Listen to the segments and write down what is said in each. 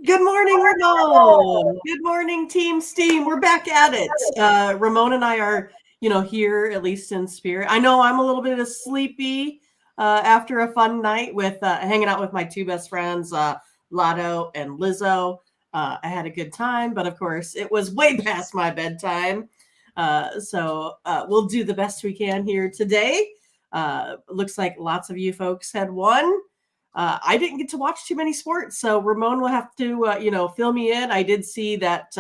Good morning, Ramon. Good morning, Team Steam. We're back at it. Ramon and I are, here at least in spirit. I know I'm a little bit of sleepy after a fun night with hanging out with my two best friends, Lotto and Lizzo. I had a good time, but of course, it was way past my bedtime. So we'll do the best we can here today. Looks like lots of you folks had won. I didn't get to watch too many sports, so Ramon will have to, fill me in. I did see that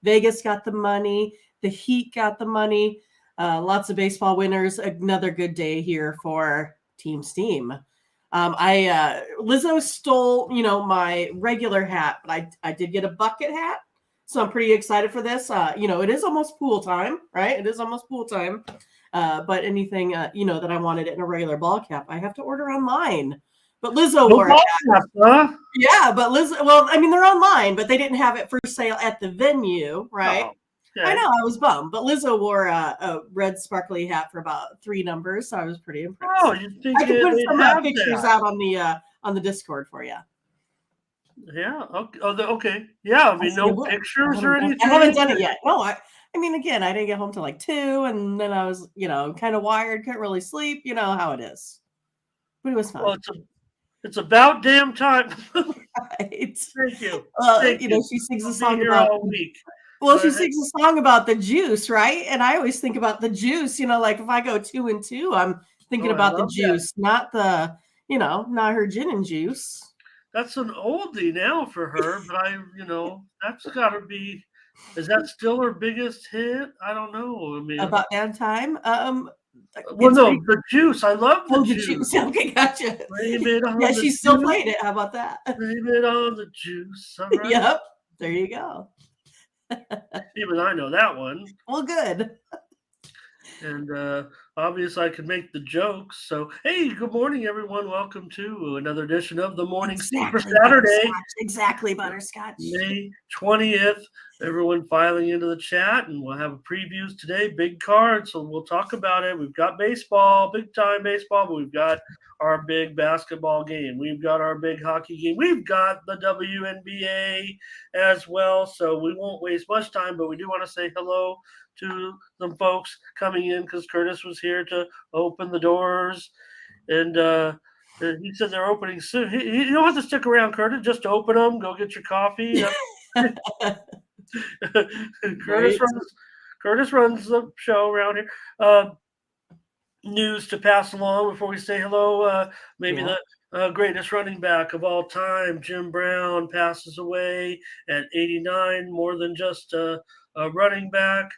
Vegas got the money, the Heat got the money, lots of baseball winners. Another good day here for Team Steam. Lizzo stole, my regular hat, but I did get a bucket hat, so I'm pretty excited for this. It is almost pool time, right? It is almost pool time. But anything, that I wanted in a regular ball cap, I have to order online. But Lizzo No wore it. podcast, huh? Yeah, but Lizzo, well, I mean, they're online, but they didn't have it for sale at the venue, right? Oh, I okay. know, I was bummed. But Lizzo wore a red sparkly hat for about 3 numbers, so I was pretty Oh, impressed. you think I could put they'd some have pictures that? out on the Discord for you. Yeah. Okay. Oh, okay. Yeah. I I mean, see. no pictures or I haven't anything. done it yet. No, I mean, again, I didn't get home till like 2, and then I was, kind of wired, couldn't really sleep. You know how it is, but it was Well, fun. it's about damn time. Right? Thank you. Thank you. She sings a I'll be song here about. all week. Well, she Hey, sings a song about the juice, right? And I always think about the juice. Like if I go 2 and 2, I'm thinking oh, I about the love that. juice, not not her gin and juice. That's an oldie now for her, but that's got to be. Is that still her biggest hit? I don't know. I mean, About damn time. well, It's no, pretty. the juice. I love the Oh, the juice. juice. Okay, gotcha. Blame it Yeah, on the she's still juice. playing it. How about that? Blame it on the juice. All right. Yep. There you go. Even I know that one. Well, good. And obviously, I can make the jokes. So, hey, good morning, everyone. Welcome to another edition of the Morning Steam for Exactly, Saturday, butterscotch. Exactly, butterscotch. May 20th. Everyone filing into the chat, and we'll have previews today. Big card, so we'll talk about it. We've got baseball, big time baseball, but we've got our big basketball game. We've got our big hockey game. We've got the WNBA as well. So we won't waste much time, but we do want to say hello to some folks coming in because Curtis was here to open the doors. And he said they're opening soon. You don't have to stick around, Curtis. Just open them. Go get your coffee. Curtis Right. runs. Curtis runs the show around here. Uh, News to pass along before we say hello. Maybe Yeah. the greatest running back of all time, Jim Brown, passes away at 89. More than just a running back,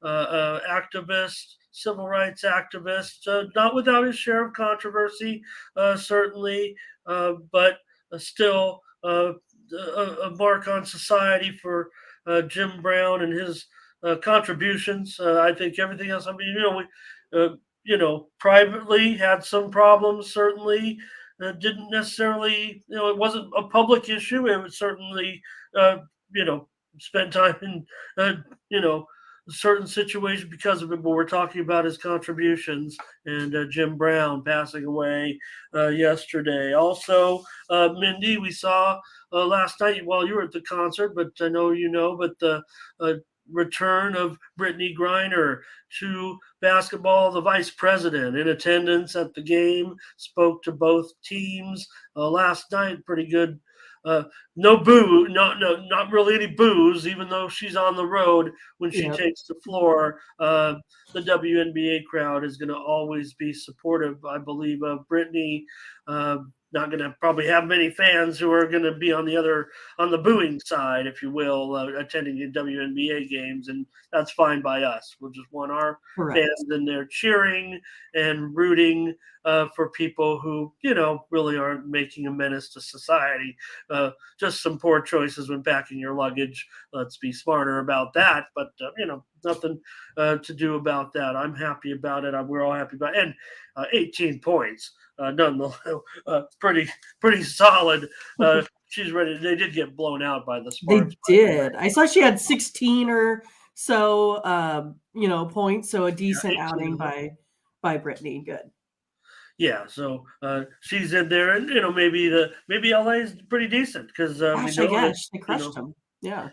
activist, civil rights activist, not without his share of controversy, certainly, but still a mark on society for Jim Brown and his contributions. I think everything else. I mean, privately had some problems, certainly. Didn't necessarily, it wasn't a public issue. It was certainly, uh, you know, spend time in, you know, certain situations because of it. But we're talking about his contributions and Jim Brown passing away yesterday. Also, Mindy, we saw last night while you were at the concert, but I know you know, but the return of Brittany Griner to basketball. The vice president in attendance at the game spoke to both teams last night. Pretty good. Uh, no boo, not really any booze, even though she's on the road when she Yep. takes the floor. The WNBA crowd is going to always be supportive, I believe, of Brittany. Not going to probably have many fans who are going to be on the booing side, if you will, attending the WNBA games, and that's fine by us. We'll just want our Correct. fans in there cheering and rooting for people who, really aren't making a menace to society. Just some poor choices when packing your luggage. Let's be smarter about that. But, nothing to do about that. I'm happy about it. We're all happy about it. And 18 points, nonetheless, pretty solid. She's ready. They did get blown out by the They Sparks, by the way. did. I saw she had 16 or so, points. So a decent Yeah, outing 18. by Brittany. Good. Yeah, so she's in there, and maybe LA is pretty decent because we Gosh, I know that guess they crushed them. Yeah.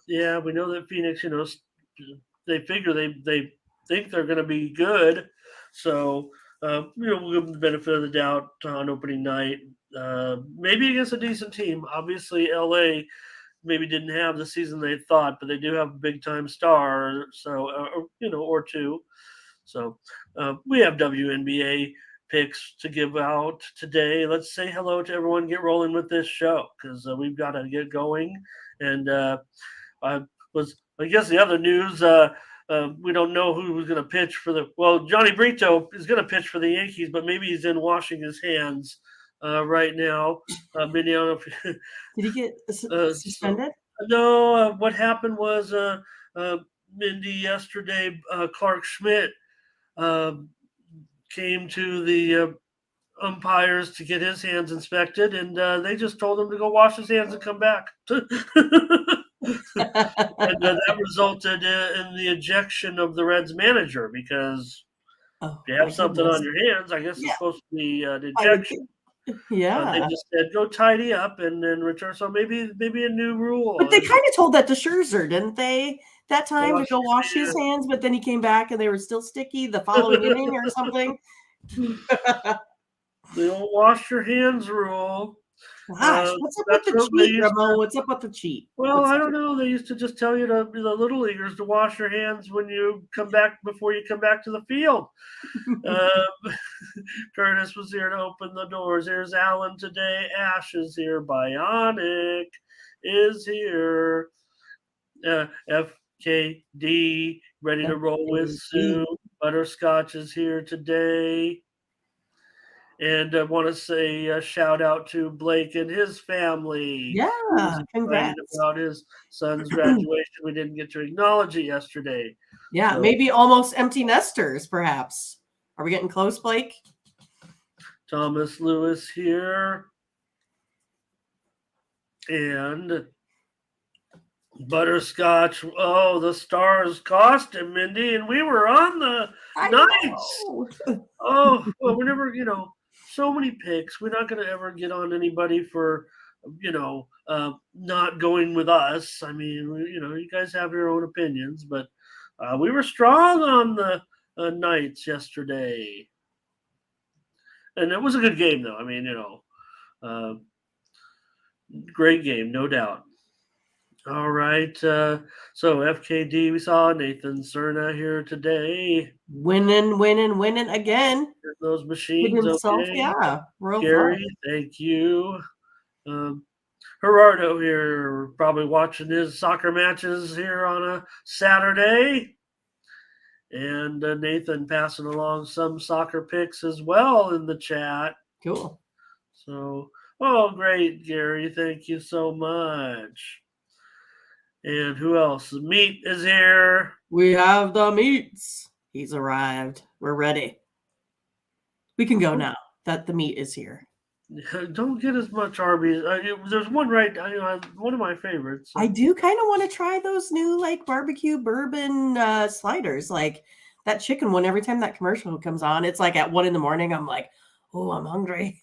yeah, we know that Phoenix, they figure they think they're going to be good, so we'll give them the benefit of the doubt on opening night. Maybe against a decent team. Obviously, LA maybe didn't have the season they thought, but they do have a big time star, so or two. So we have WNBA picks to give out today. Let's say hello to everyone. Get rolling with this show because we've got to get going. And I I guess the other news. We don't know who was going to pitch for the. Well, Johnny Brito is going to pitch for the Yankees, but maybe he's in washing his hands right now. Mindy, I don't know if, Did he get so suspended? no. What happened was uh, Mindy yesterday. Clark Schmidt um, came to the umpires to get his hands inspected, and they just told him to go wash his hands and come back. And that resulted in the ejection of the Reds manager because Oh if you my have something goodness. on your hands, I guess Yeah, it's supposed to be an I would ejection. think. They Yeah. just said go tidy up and then return. So maybe a new But rule they is kind of told that to Scherzer, didn't they? That time to wash go wash your his hands. hands, but then he came back and they were still sticky the following inning or something. The old wash your hands rule. Gosh, what's up with That's the what they cheat, used Ramon? to. What's up with the cheat? Well, I don't know. They used to just tell you to the little leaguers to wash your hands when you come back before you come back to the field. Curtis was here to open the doors. Here's Alan today. Ash is here. Bionic is here. FKD ready to roll with Sue. Butterscotch is here today. And I want to say a shout out to Blake and his family. Yeah, He was excited congrats. about his son's graduation. We didn't get to acknowledge it yesterday. Yeah, So, maybe almost empty nesters, perhaps. Are we getting close, Blake? Thomas Lewis here. And Butterscotch. Oh, the Stars cost him, Mindy. And we were on the I Knights. know. Oh, well, we're never, so many picks. We're not going to ever get on anybody for, not going with us. I mean, you guys have your own opinions, but we were strong on the Knights yesterday. And it was a good game, though. I mean, great game, no doubt. All right. So FKD, we saw Nathan Cerna here today. Winning again. Those With machines, himself, okay. yeah. Real Gary, fun. thank you. Gerardo here, probably watching his soccer matches here on a Saturday. And Nathan passing along some soccer picks as well in the chat. Cool. So, oh, great, Gary. Thank you so much. And who else? The meat is here. We have the meats. He's arrived. We're ready. We can go now that the meat is here. Don't get as much Arby's. There's one right, one of my favorites. I do kind of want to try those new like barbecue bourbon sliders, like that chicken one. Every time that commercial comes on, it's like at 1 a.m. I'm like, oh, I'm hungry.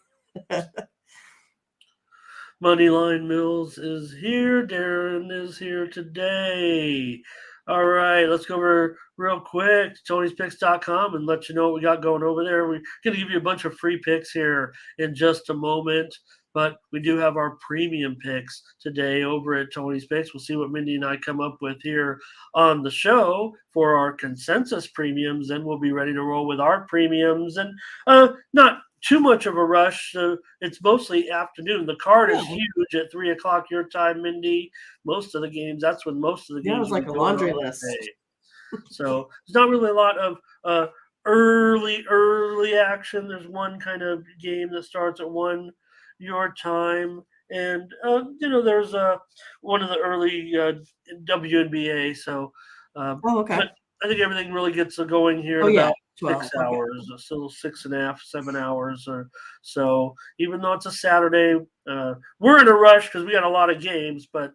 Moneyline Mills is here. Darren is here today. All right, let's go over real quick to Tony'sPicks.com and let you know what we got going over there. We're going to give you a bunch of free picks here in just a moment, but we do have our premium picks today over at Tony's Picks. We'll see what Mindy and I come up with here on the show for our consensus premiums, and we'll be ready to roll with our premiums. And not too much of a rush. It's mostly afternoon. The card is huge at 3 o'clock your time, Mindy. Most of the games, that's when most of the games. Yeah, it was like a laundry list. So there's not really a lot of early action. There's one kind of game that starts at 1 your time. And, there's one of the early WNBA. So, okay. But I think everything really gets going here in about 6 hours, still 6.5, 7 hours or so. Even though it's a Saturday, we're in a rush because we got a lot of games, but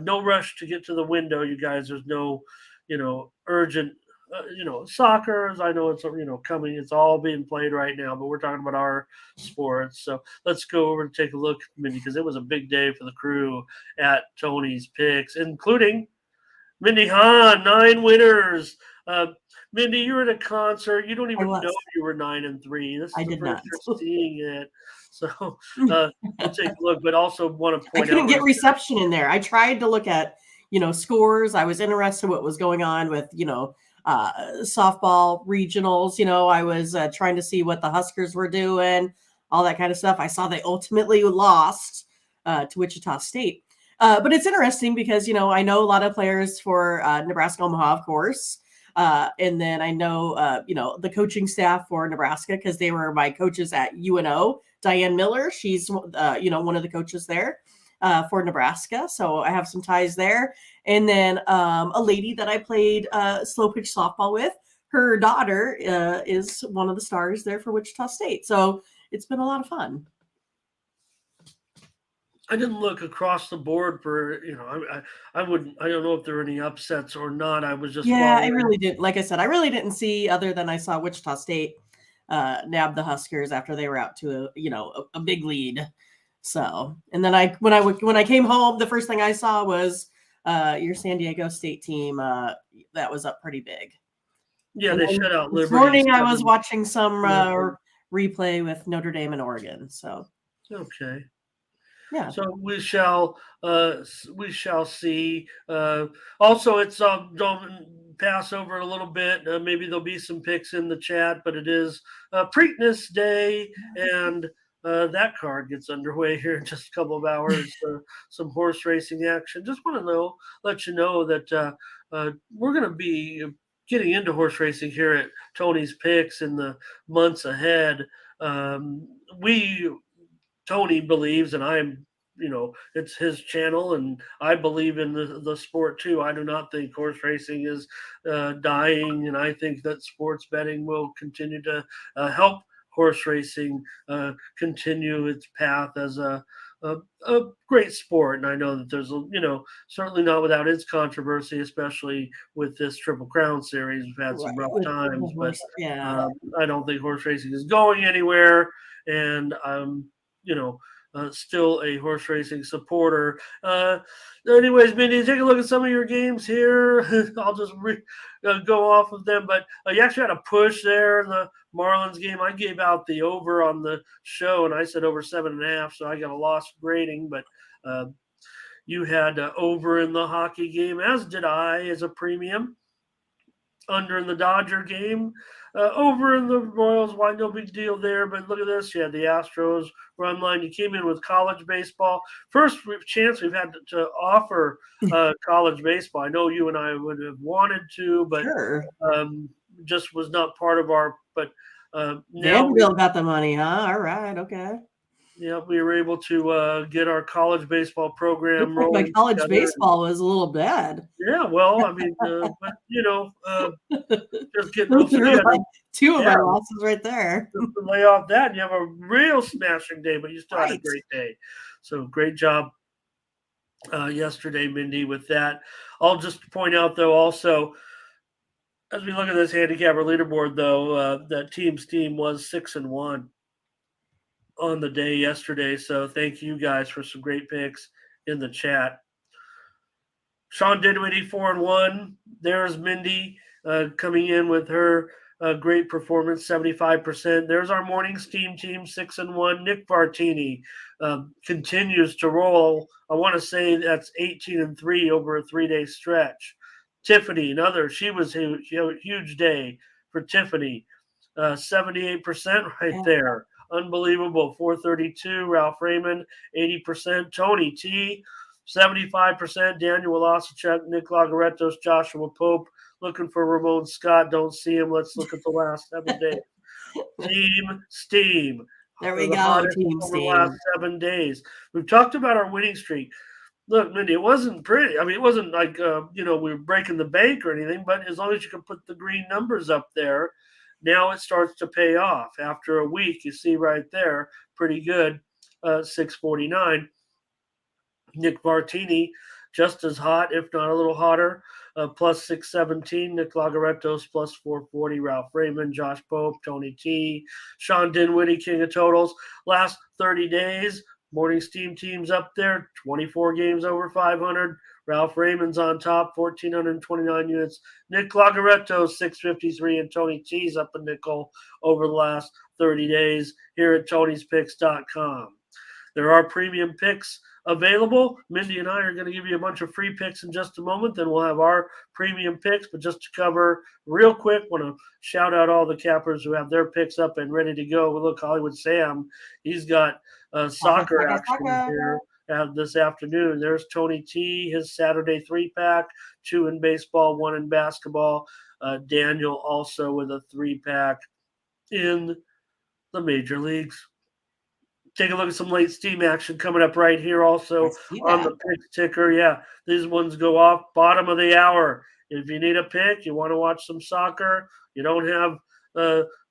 no rush to get to the window, you guys. There's no, urgent soccer, as I know it's coming, it's all being played right now, but we're talking about our sports. So let's go over and take a look, Mindy, because it was a big day for the crew at Tony's Picks, including Mindy Hahn, 9 winners. Uh, Mindy, you were at a concert. You don't I even know was. you were 9-3. This I is the did first not. you're seeing it. So we'll take a look, but also want to I point out couldn't get reception in there. I tried to look at, scores. I was interested in what was going on with, softball regionals. I was trying to see what the Huskers were doing, all that kind of stuff. I saw they ultimately lost to Wichita State. But it's interesting because, I know a lot of players for Nebraska Omaha, of course. And then I know, the coaching staff for Nebraska because they were my coaches at UNO. Diane Miller, she's, one of the coaches there for Nebraska. So I have some ties there. And then a lady that I played slow pitch softball with, her daughter is one of the stars there for Wichita State. So it's been a lot of fun. I didn't look across the board for I wouldn't. I don't know if there were any upsets or not. I was just Yeah, I following. really did. Like I said, I really didn't see other than I saw Wichita State nab the Huskers after they were out to a big lead. So, and then when I came home, the first thing I saw was your San Diego State team that was up pretty big. Yeah, And they then shut out this Liberty. morning I was watching some 7-0. replay with Notre Dame and Oregon. So, Okay. yeah. So we shall see. Also, it's don't pass over a little bit. Maybe there'll be some picks in the chat, but it is Preakness Day, and that card gets underway here in just a couple of hours. Some horse racing action. Just want to let you know that we're going to be getting into horse racing here at Tony's Picks in the months ahead. Tony believes, and it's his channel, and I believe in the sport too. I do not think horse racing is dying, and I think that sports betting will continue to help horse racing continue its path as a great sport. And I know that there's, certainly not without its controversy, especially with this Triple Crown series. We've had some rough times, but yeah. I don't think horse racing is going anywhere. And still a horse racing supporter. Anyways, Mindy, take a look at some of your games here. I'll just go off of them. But you actually had a push there in the Marlins game. I gave out the over on the show, and I said over 7.5, so I got a lost grading. But you had over in the hockey game, as did I, as a premium. Under in the Dodger game, over in the Royals, why no big deal there? But look at this, you had the Astros run line. You came in with college baseball. First chance we've had to offer college baseball. I know you and I would have wanted to, but Sure. just was not part of our. But Vanderbilt got the money, huh? All right, okay. Yeah, we were able to get our college baseball program Looks like my rolling college together. baseball was a little bad. Yeah, well, I mean, but just getting Those so are you had like two of yeah. my losses right there. to lay off that, and you have a real smashing day, but you still had a Right. great day. So great job yesterday, Mindy, with that. I'll just point out, though, also, as we look at this handicapper leaderboard, though, that team's team was 6-1 on the day yesterday. So thank you guys for some great picks in the chat. Sean Dinwiddie 4-1. There's Mindy coming in with her great performance, 75%. There's our morning's team 6-1. Nick Bartini continues to roll. I want to say that's 18-3 over a 3-day stretch. Tiffany, another. She was a huge day for Tiffany. 78% right there. Unbelievable. 432. Ralph Raymond, 80%. Tony T, 75%. Daniel Walasachuk, Nick Lagaretos, Joshua Pope. Looking for Ramon Scott. Don't see him. Let's look at the last 7 days. Team Steam. There we go, Team over Steam. the last 7 days. We've talked about our winning streak. Look, Mindy, it wasn't pretty. I mean, it wasn't like, we were breaking the bank or anything, but as long as you can put the green numbers up there, now it starts to pay off. After a week, you see right there, pretty good, 649. Nick Martini, just as hot, if not a little hotter. plus 617. Nick Lagarettos plus 440. Ralph Raymond, Josh Pope, Tony T, Sean Dinwiddie, king of totals. Last 30 days, Morning Steam teams up there, 24 games over 500. Ralph Raymond's on top, 1,429 units. Nick Lagaretto, 653, and Tony T's up a nickel over the last 30 days here at Tony'sPicks.com. There are premium picks available. Mindy and I are going to give you a bunch of free picks in just a moment. Then we'll have our premium picks. But just to cover real quick, want to shout out all the cappers who have their picks up and ready to go. Look, Hollywood Sam, he's got soccer action here this afternoon. There's Tony T, his Saturday 3-pack, 2 in baseball, 1 in basketball. Daniel also with a 3-pack in the major leagues. Take a look at some late Steam action coming up right here also on the pick ticker. Yeah, these ones go off bottom of the hour. If you need a pick, you want to watch some soccer, you don't have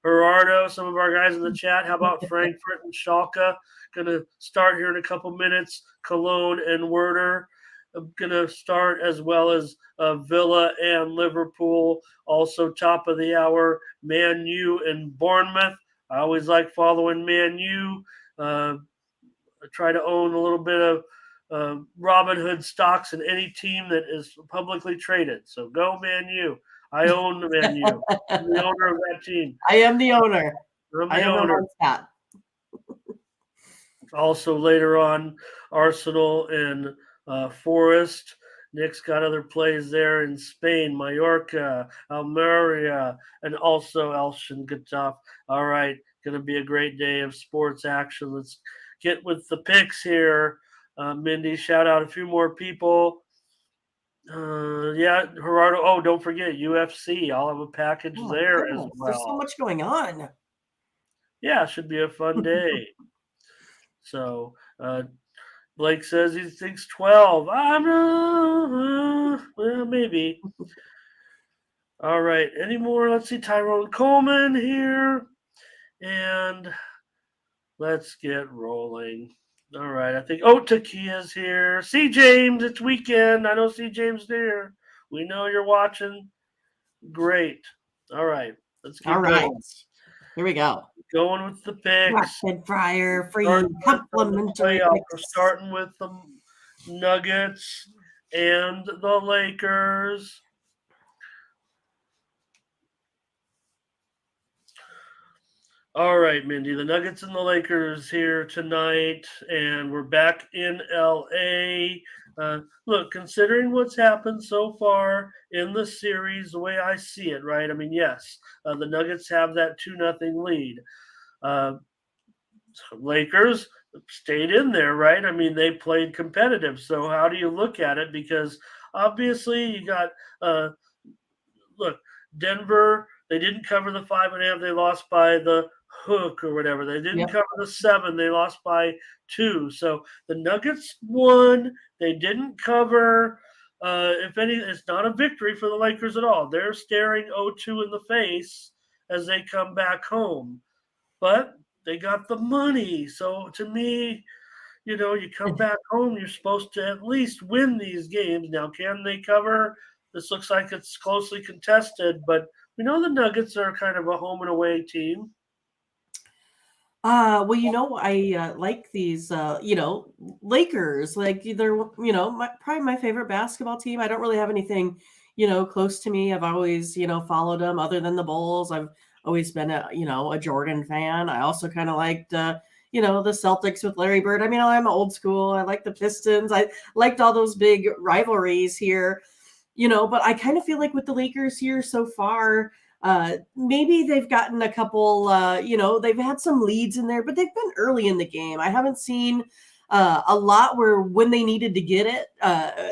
Gerardo, some of our guys in the chat. How about Frankfurt and Schalke? Going to start here in a couple minutes. Cologne and Werder going to start, as well as Villa and Liverpool. Also top of the hour, Man U and Bournemouth. I always like following Man U. I try to own a little bit of Robinhood stocks in any team that is publicly traded. So go Man U. I own the Man U. I'm the owner of that team. I am the owner. I'm the owner. Also later on, Arsenal and Forest. Nick's got other plays there in Spain, Mallorca, Almeria, and also Elchen Getafe. All right, going to be a great day of sports action. Let's get with the picks here. Mindy, shout out a few more people. Yeah, Gerardo. Oh, don't forget UFC. I'll have a package there as well. There's so much going on. Yeah, it should be a fun day. So Blake says he thinks 12. Well, maybe. All right. Any more? Let's see. Tyrone Coleman here. And let's get rolling. All right. I think, Takia's here. See, James, it's weekend. I know see James there. We know you're watching. Great. All right. Let's get going. Here we go. Going with the picks. Rapid fire, free complimentary picks. We're starting with the Nuggets and the Lakers. All right, Mindy, the Nuggets and the Lakers here tonight, and we're back in L.A. Look, considering what's happened so far in the series, the way I see it, right? I mean, yes, the Nuggets have that 2-0 lead. Lakers stayed in there, right? I mean, they played competitive. So how do you look at it? Because obviously you got, Denver, they didn't cover the 5.5. They lost by the hook or whatever. They didn't cover the 7. They lost by 2. So the Nuggets won. They didn't cover. If any, it's not a victory for the Lakers at all. They're staring 0-2 in the face as they come back home. But they got the money. So to me, you come back home, you're supposed to at least win these games. Now, can they cover? This looks like it's closely contested, but we know the Nuggets are kind of a home and away team. Well, I like these, Lakers. Like they're, probably my favorite basketball team. I don't really have anything, close to me. I've always, followed them other than the Bulls. I've always been a Jordan fan. I also kind of liked, the Celtics with Larry Bird. I mean, I'm old school. I like the Pistons. I liked all those big rivalries here, but I kind of feel like with the Lakers here so far, maybe they've gotten a couple, they've had some leads in there, but they've been early in the game. I haven't seen a lot where when they needed to get it,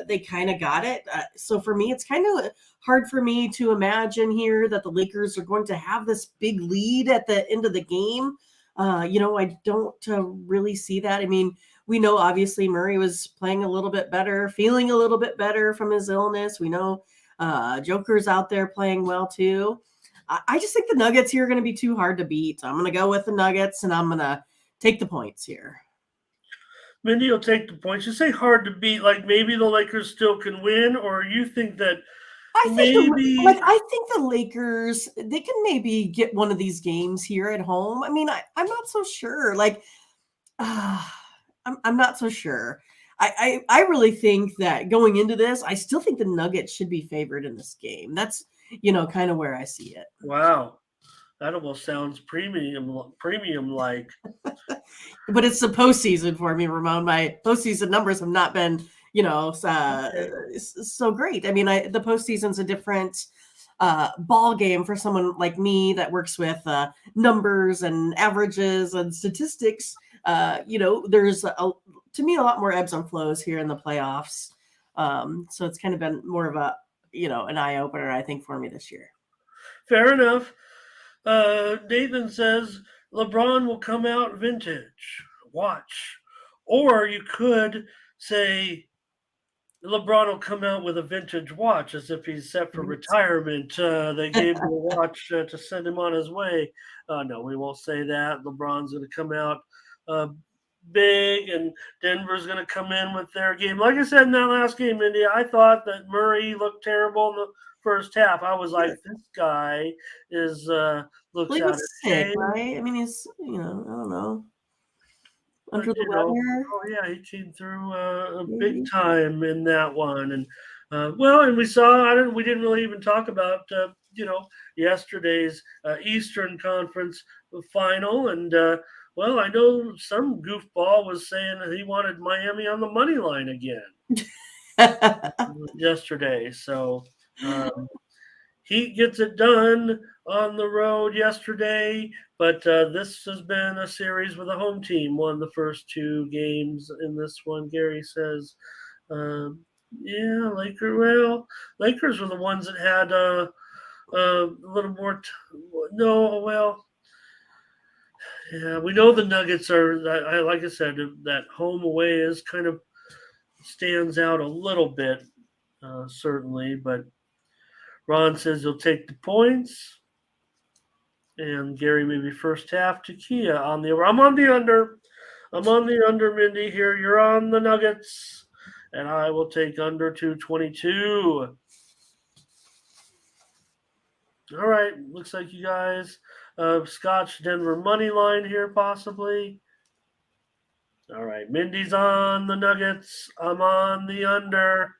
they kind of got it. So for me, it's kind of hard for me to imagine here that the Lakers are going to have this big lead at the end of the game. I don't really see that. I mean, we know obviously Murray was playing a little bit better, feeling a little bit better from his illness. We know Joker's out there playing well too. I just think the Nuggets here are going to be too hard to beat. I'm going to go with the Nuggets, and I'm going to take the points here. Mindy will take the points. You say hard to beat, like maybe the Lakers still can win, or you think that maybe. I think the Lakers, they can maybe get one of these games here at home. I mean, I'm not so sure. Like, I'm not so sure. I really think that going into this, I still think the Nuggets should be favored in this game. That's kind of where I see it. Wow, that almost sounds premium like. But it's the postseason for me, Ramon. My postseason numbers have not been, Okay. so great. I mean, the postseason's a different ball game for someone like me that works with numbers and averages and statistics. There's to me a lot more ebbs and flows here in the playoffs. So it's kind of been more of a an eye opener, I think, for me this year. Fair enough. Nathan says LeBron will come out vintage. Watch. Or you could say LeBron will come out with a vintage watch as if he's set for retirement. They gave him a watch to send him on his way. No, we won't say that. LeBron's going to come out big, and Denver's going to come in with their game. Like I said in that last game, Mindy, I thought that Murray looked terrible in the first half. I was like, this guy is looks He out was of sick, shape. right? I mean, he's I don't know, But under the weather. oh yeah, he came through big time in that one, and and we saw. We didn't really even talk about yesterday's Eastern Conference final, and I know some goofball was saying that he wanted Miami on the money line again yesterday. So he gets it done on the road yesterday, but this has been a series with a home team. Won the first two games in this one. Gary says, "Yeah, Lakers. Well, Lakers were the ones that had a little more. No, well, yeah, we know the Nuggets are. Like I said, that home away is kind of stands out a little bit, certainly, but." Ron says he'll take the points. And Gary, maybe first half to Kia on the over. I'm on the under. I'm on the under, Mindy. Here, you're on the Nuggets. And I will take under 222. All right. Looks like you guys Scotch Denver money line here, possibly. All right. Mindy's on the Nuggets. I'm on the under.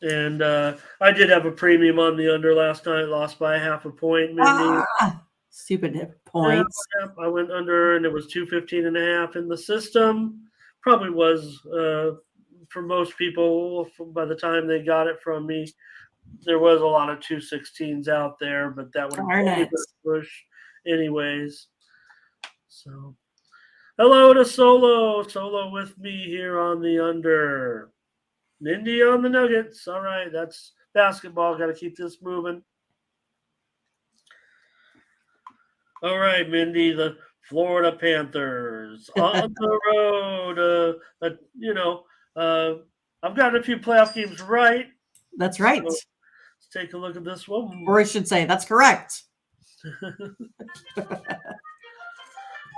And I did have a premium on the under last night, lost by half a point, Mindy. Stupid points. Yep, I went under, and it was 215.5 in the system. Probably was for most people by the time they got it from me. There was a lot of 216s out there, but that would have probably been a push anyways. So, hello to Solo with me here on the under. Mindy on the Nuggets. All right, that's basketball. Got to keep this moving. All right, Mindy, the Florida Panthers on the road. I've gotten a few playoff games right. That's right. So let's take a look at this one. Or I should say, that's correct.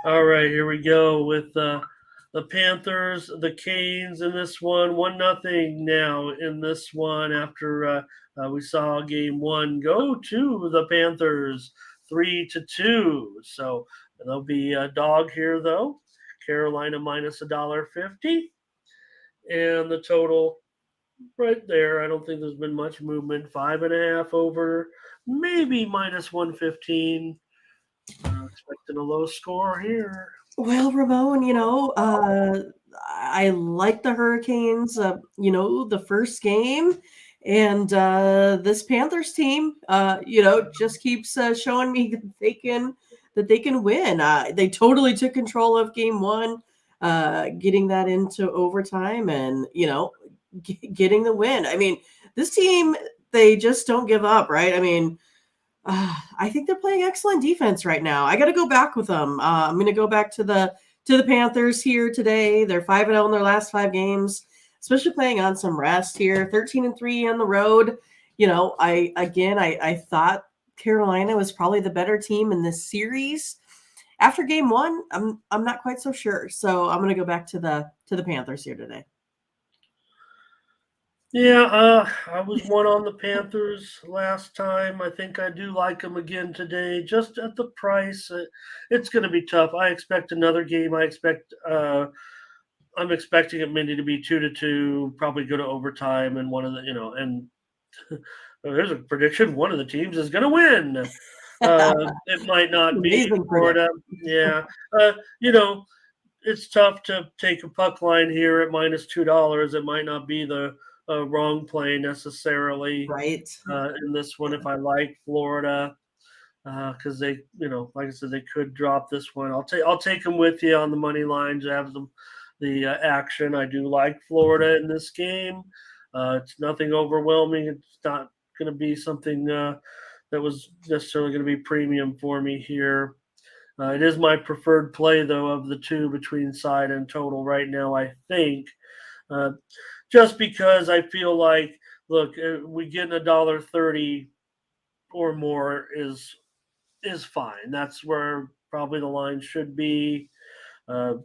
All right, here we go with the Panthers, the Canes in this one. 1-0 now in this one after we saw game one go to the Panthers 3-2. So there'll be a dog here, though. Carolina minus $1.50. And the total right there, I don't think there's been much movement. 5.5 over, maybe minus 115. Expecting a low score here. Well, Ramon, I like the Hurricanes, the first game. And this Panthers team, just keeps showing me that they can win. They totally took control of game one, getting that into overtime and, getting the win. I mean, this team, they just don't give up, right? I mean, I think they're playing excellent defense right now. I got to go back with them. I'm going to go back to the Panthers here today. They're 5-0 in their last 5 games, especially playing on some rest here. 13-3 on the road. I thought Carolina was probably the better team in this series. After game one, I'm not quite so sure. So I'm going to go back to the Panthers here today. Yeah, I was one on the Panthers last time. I think I do like them again today, just at the price. It's going to be tough. I expect another game. I'm expecting it, Mindy, to be 2-2, probably go to overtime, and one of the, and there's a prediction: one of the teams is going to win. It might not be Amazing Florida. prediction. Yeah, uh, you know, it's tough to take a puck line here at -$2. It might not be the wrong play necessarily Right. in this one if I like Florida because they, like I said, they could drop this one. I'll take them with you on the money line to have the action. I do like Florida in this game. It's nothing overwhelming. It's not going to be something that was necessarily going to be premium for me here. It is my preferred play, though, of the two between side and total right now, I think. Uh, just because I feel like, look, we get $1.30 or more is fine. That's where probably the line should be. Uh,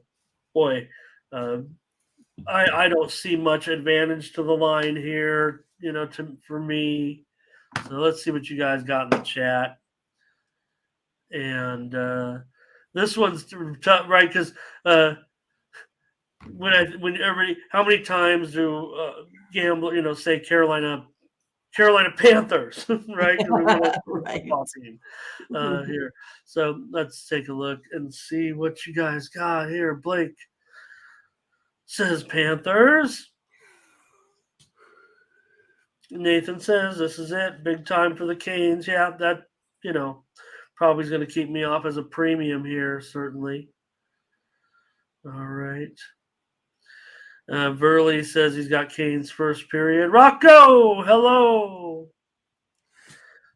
boy, uh, I don't see much advantage to the line here, for me. So let's see what you guys got in the chat. And this one's tough, right? Because when everybody, how many times do gamble, say Carolina Panthers, right? Because we want to Right. football team here. So let's take a look and see what you guys got here. Blake says Panthers. Nathan says this is it, big time for the Canes. Yeah, that probably is going to keep me off as a premium here, certainly. All right. Verley says he's got Canes first period. Rocco, hello.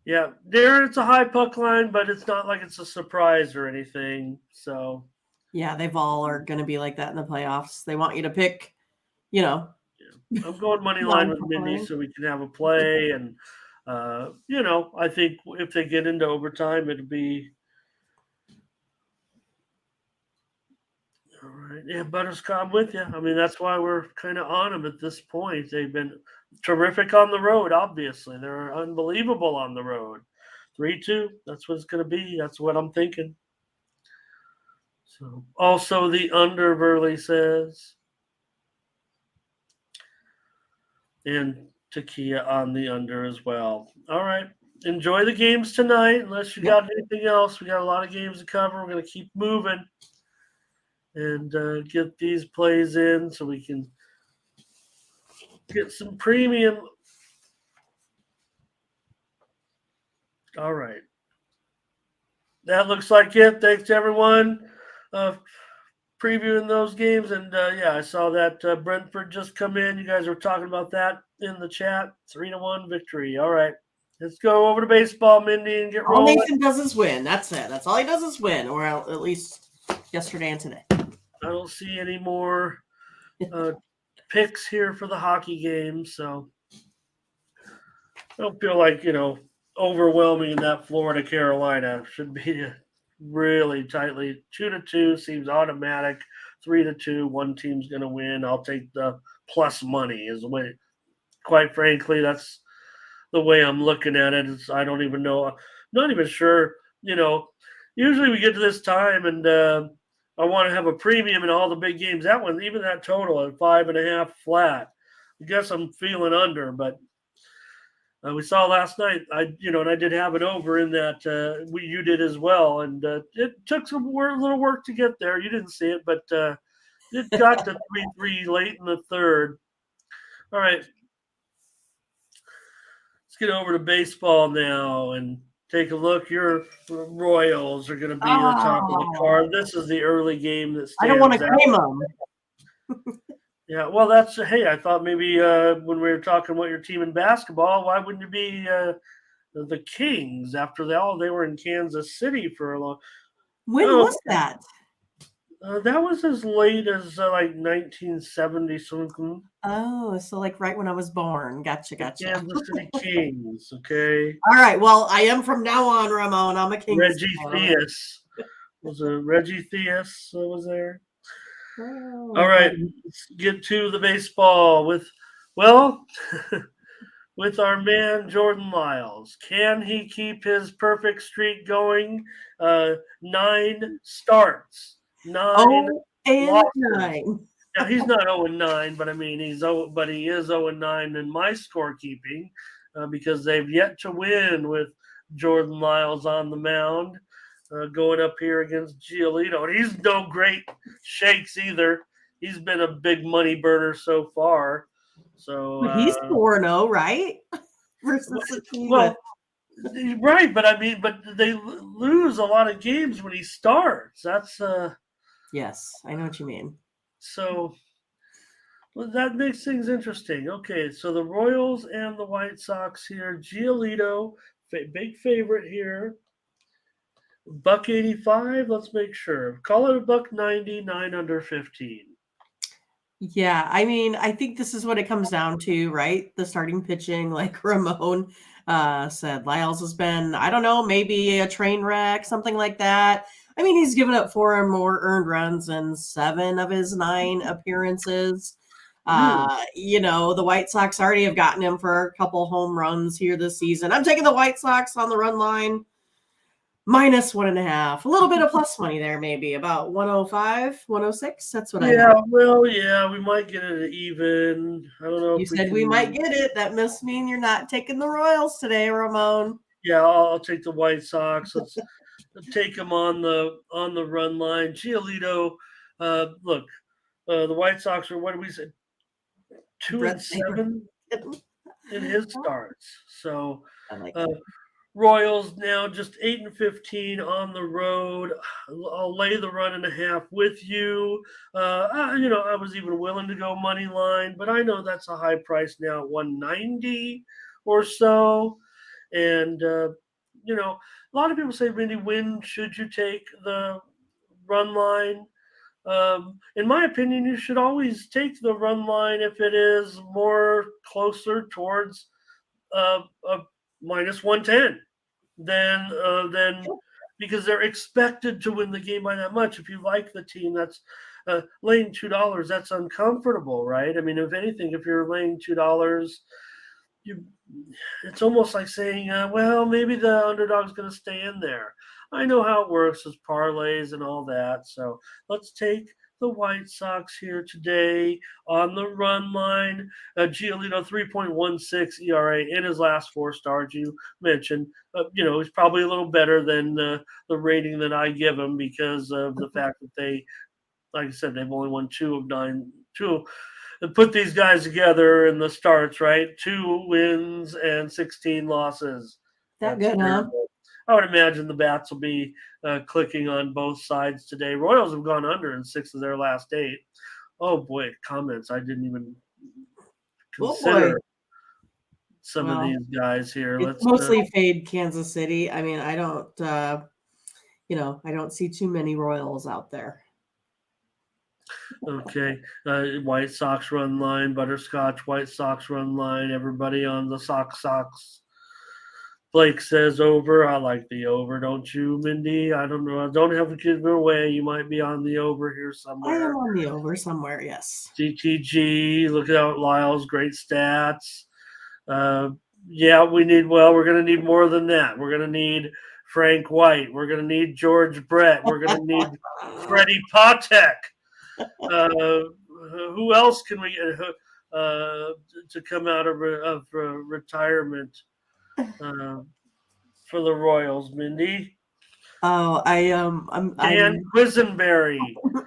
Yeah, there it's a high puck line, but it's not like it's a surprise or anything. So Yeah, they've all are going to be like that in the playoffs. They want you to pick, I'm going money line with non-puck Mindy line. so we can have a play, and I think if they get into overtime, it'd be all right. Yeah, Butterscotch, I'm with you. I mean, that's why we're kind of on them at this point. They've been terrific on the road. Obviously, they're unbelievable on the road. 3-2. That's what it's going to be. That's what I'm thinking. So, also the under, Burley says, and Takia on the under as well. All right. Enjoy the games tonight. Unless you got anything else, we got a lot of games to cover. We're going to keep moving and get these plays in so we can get some premium. All right. That looks like it. Thanks to everyone previewing those games. And I saw that Brentford just come in. You guys were talking about that in the chat. 3-1 victory. All right. Let's go over to baseball, Mindy, and get All rolling. Nathan does is win. That's it. That's all he does is win, or at least yesterday and today. I don't see any more picks here for the hockey game, so I don't feel like, overwhelming in that Florida Carolina. Should be really tightly. 2-2 seems automatic. 3-2, one team's going to win. I'll take the plus money is the way. Quite frankly, that's the way I'm looking at it. I don't even know. I'm not even sure. Usually we get to this time and I want to have a premium in all the big games. That one, even that total at 5.5 flat. I guess I'm feeling under, but we saw last night. And I did have it over in that. You did as well, and it took some little work to get there. You didn't see it, but it got to 3-3 late in the third. All right, let's get over to baseball now and take a look. Your Royals are going to be the top of the card. This is the early game that stands I don't want to out. claim them. Yeah, well, hey, I thought maybe when we were talking about your team in basketball, why wouldn't you be the Kings after they were in Kansas City for a long? When was that? That was as late as like 1970 something. Oh, so like right when I was born. Gotcha. Kansas City Kings. Okay. All right. Well, I am from now on, Ramon. I'm a Kings Reggie fan. Theus was Reggie Theus was there. Oh, All right, let's get to the baseball with Well, with our man Jordan Lyles, can he keep his perfect streak going? 9 starts, 9 Oh, and losses. 9. Now he's not 0-9, but I mean he is 0-9 in my scorekeeping because they've yet to win with Jordan Lyles on the mound, going up here against Giolito. And he's no great shakes either. He's been a big money burner so far. So But he's 4-0, right? Versus a team well, that right, but I mean, but they lose a lot of games when he starts. That's yes, I know what you mean. so. Well, that makes things interesting. Okay, so the Royals and the White Sox here. Giolito, big favorite here. Buck 85. Let's make sure. Call it a buck 99 under 15. Yeah, I mean, I think this is what it comes down to, right? The starting pitching, like Ramon said, Lyles has been, I don't know, maybe a train wreck, something like that. I mean, he's given up 4 or more earned runs in 7 of his 9 appearances. Hmm. The White Sox already have gotten him for a couple home runs here this season. I'm taking the White Sox on the run line. -1.5. A little bit of plus money there, maybe about 105, 106. That's what I Yeah, have. well, yeah, we might get it even. I don't know You if we said we might can. get it. That must mean you're not taking the Royals today, Ramon. Yeah, I'll take the White Sox. Let's take them on the run line. Giolito, look, the White Sox are, what did we say, two Brett and Favre. seven in his starts. So I like uh, it. Royals now just 8-15 on the road. I'll lay the run and a half with you. I was even willing to go money line, but I know that's a high price now at 190 or so. And a lot of people say, Mindy, when should you take the run line? In my opinion, you should always take the run line if it is more closer towards a -110 than because they're expected to win the game by that much. If you like the team, that's laying $2. That's uncomfortable, right? I mean, if anything, if you're laying $2, you it's almost like saying, well, maybe the underdog's going to stay in there. I know how it works as parlays and all that. So let's take the White Sox here today on the run line. Giolito 3.16 ERA in his last 4 starts. You mentioned, he's probably a little better than the rating that I give him because of the fact that they, like I said, they've only won 2 of 9, and put these guys together in the starts, right? 2 wins and 16 losses. That That's good, huh? terrible. I would imagine the bats will be clicking on both sides today. Royals have gone under in 6 of their last 8. Oh boy, comments. I didn't even Oh boy. consider some of Well, these guys here. it's Let's mostly fade Kansas City. I mean, I don't I don't see too many Royals out there. okay. White Sox run line, Butterscotch, White Sox run line. Everybody on the Sox. Blake says over. I like the over, don't you, Mindy? I don't know. I don't have to give it away. You might be on the over here I am somewhere. on the over somewhere, yes. GTG, look out, Lyles, great stats. Uh, yeah, we're going to need more than that. We're going to need Frank White. We're going to need George Brett. We're going to need Freddie Patek. Who else can we get to come out of retirement uh, for the Royals, Mindy? Oh, Dan Quisenberry,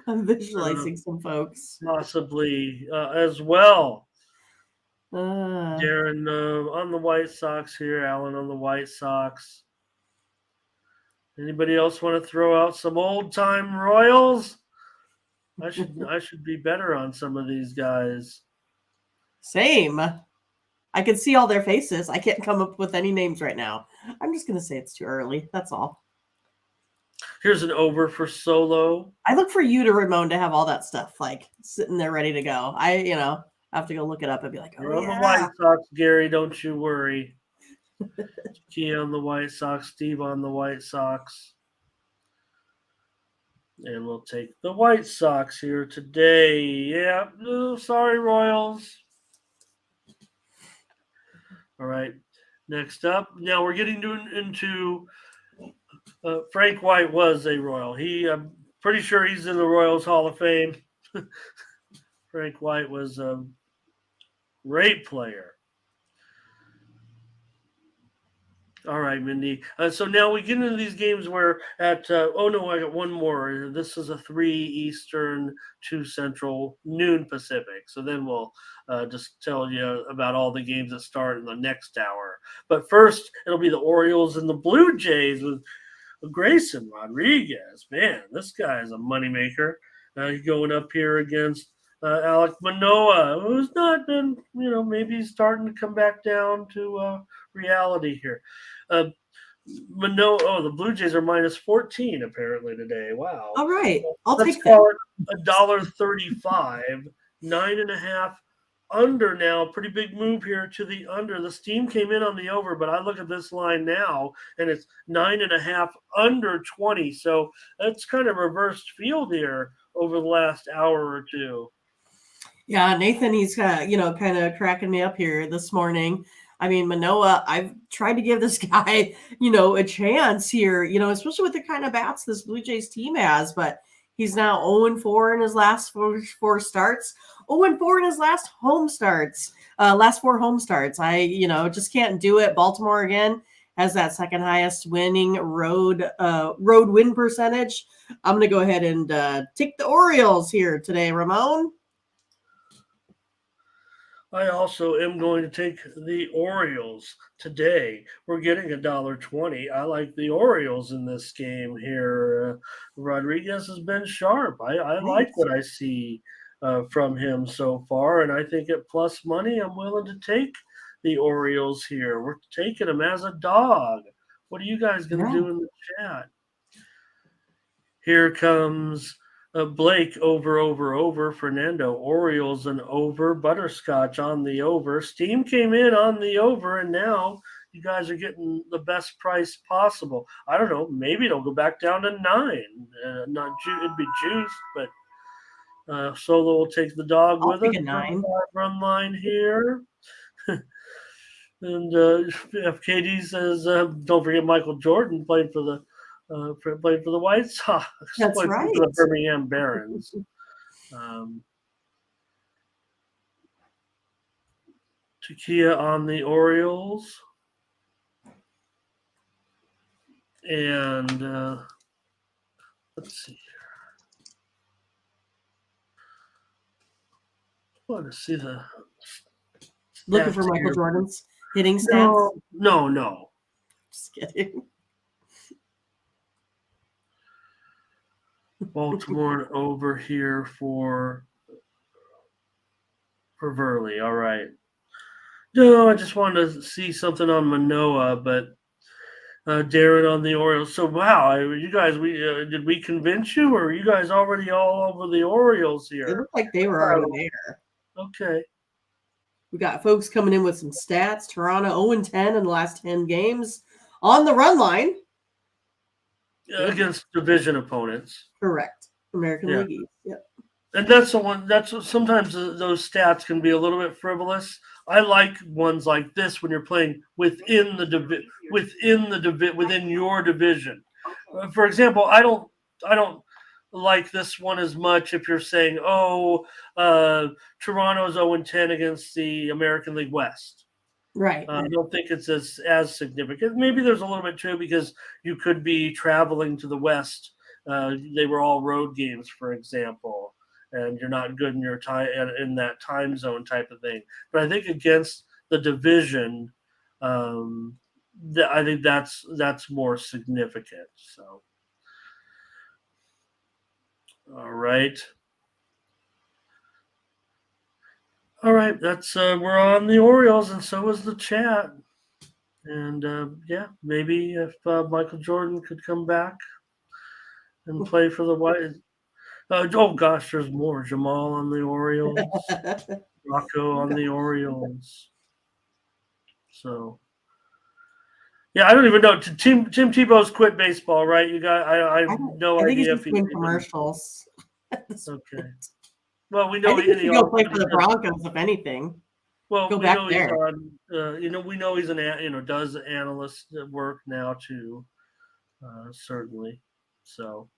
I'm uh, visualizing some folks. possibly as well. Uh, Darren on the White Sox here. Alan on the White Sox. Anybody else want to throw out some old time Royals? I should be better on some of these guys. Same. I can see all their faces. I can't come up with any names right now. I'm just going to say it's too early. That's all. Here's an over for Solo. I look for you to Ramon to have all that stuff like sitting there ready to go. Have to go look it up and be like, oh You're on the White yeah. Sox, Gary. Don't you worry. Key on the White Sox. Steve on the White Sox. And we'll take the White Sox here today. Yeah. No, sorry, Royals. All right. Next up, now we're getting into Frank White was a Royal. I'm pretty sure he's in the Royals Hall of Fame. Frank White was a great player. All right, Mindy. So now we get into these games where oh no, I got one more. This is a 3 Eastern, 2 Central, noon Pacific. So then we'll just tell you about all the games that start in the next hour. But first, it'll be the Orioles and the Blue Jays with Grayson Rodriguez. Man, this guy is a moneymaker. He's going up here against Alec Manoah, who's not been, maybe he's starting to come back down to reality here. Manoah, the Blue Jays are minus 14 apparently today. Wow. All right. I'll Let's take call that. it $1.35, 9.5 under now. Pretty big move here to the under. The steam came in on the over, but I look at this line now and it's 9.5 under 20. So that's kind of reversed field here over the last hour or two. Yeah, Nathan, he's kind of cracking me up here this morning. I mean, Manoah, I've tried to give this guy, a chance here, especially with the kind of bats this Blue Jays team has, but he's now 0-4 in his last four starts, 0-4 in his last last 4 home starts. I, just can't do it. Baltimore again has that second highest winning road win percentage. I'm going to go ahead and take the Orioles here today, Ramon. I also am going to take the Orioles today. We're getting $1.20. I like the Orioles in this game here. Rodriguez has been sharp. I like what I see from him so far, and I think at plus money, I'm willing to take the Orioles here. We're taking them as a dog. What are you guys going to do in the chat? Here comes Blake over. Fernando, Orioles and over. Butterscotch on the over. Steam came in on the over, and now you guys are getting the best price possible. I don't know. Maybe it'll go back down to 9. It'd be juiced, but Solo will take the dog with us. 9 run line here. And FKD says, don't forget Michael Jordan played for the White Sox. That's right. For the Birmingham Barons. Takia on the Orioles. And let's see here. I want to see the looking for Michael Jordan's hitting stats. No. Just kidding. Baltimore over here for Verley. All right. No, I just wanted to see something on Manoah, but Darren on the Orioles. So, wow, you guys, did we convince you, or are you guys already all over the Orioles here? It looked like they were already there. Okay. We got folks coming in with some stats. Toronto 0-10 in the last 10 games on the run line. Against division opponents. Correct. American League East. Yep. And that's the one. Sometimes those stats can be a little bit frivolous. I like ones like this when you're playing within your division. For example, I don't like this one as much if you're saying, Toronto's 0-10 against the American League West. Right. I don't think it's as significant. Maybe there's a little bit too, because you could be traveling to the West. They were all road games, for example, and you're not good in your time in that time zone type of thing. But I think against the division, I think that's more significant. So, all right. All right, that's we're on the Orioles, and so is the chat. And maybe if Michael Jordan could come back and play for the White. Oh gosh, there's more. Jamal on the Orioles, Rocco on the Orioles. So, yeah, I don't even know. Tim Tebow's quit baseball, right? You got I no idea if he's doing commercials. Okay. Well, we know he could go play for the Broncos, if anything. Well, go we back know he's there. on. We know he's does analyst work now too. Certainly. So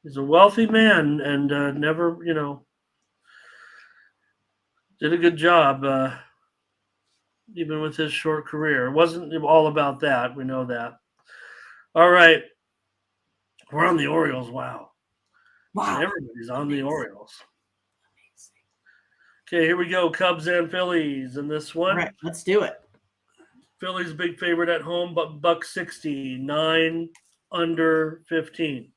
he's a wealthy man and never, did a good job. Even with his short career, it wasn't all about that. We know that. All right, we're on the Orioles. Wow, and Wow. everybody's on the Amazing. Orioles. Okay, here we go. Cubs and Phillies in this All one. right, let's do it. Phillies big favorite at home, but buck 69 under 15.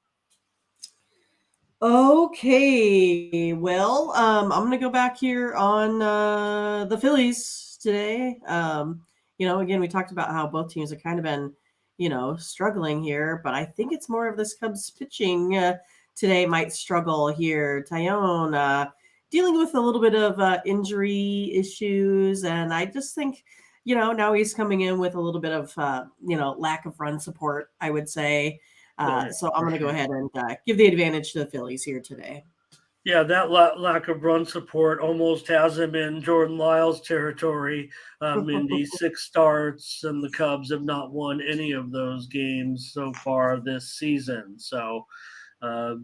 Okay, well, I'm gonna go back here on the Phillies today. Again, we talked about how both teams have kind of been, struggling here, but I think it's more of this Cubs pitching today might struggle here. Tyone dealing with a little bit of injury issues, and I just think, now he's coming in with a little bit of, lack of run support, I would say. Oh, yeah, So I'm for going to go sure. ahead and give the advantage to the Phillies here today. Yeah, that lack of run support almost has him in Jordan Lyles territory. Mindy, 6 starts, and the Cubs have not won any of those games so far this season. So, uh,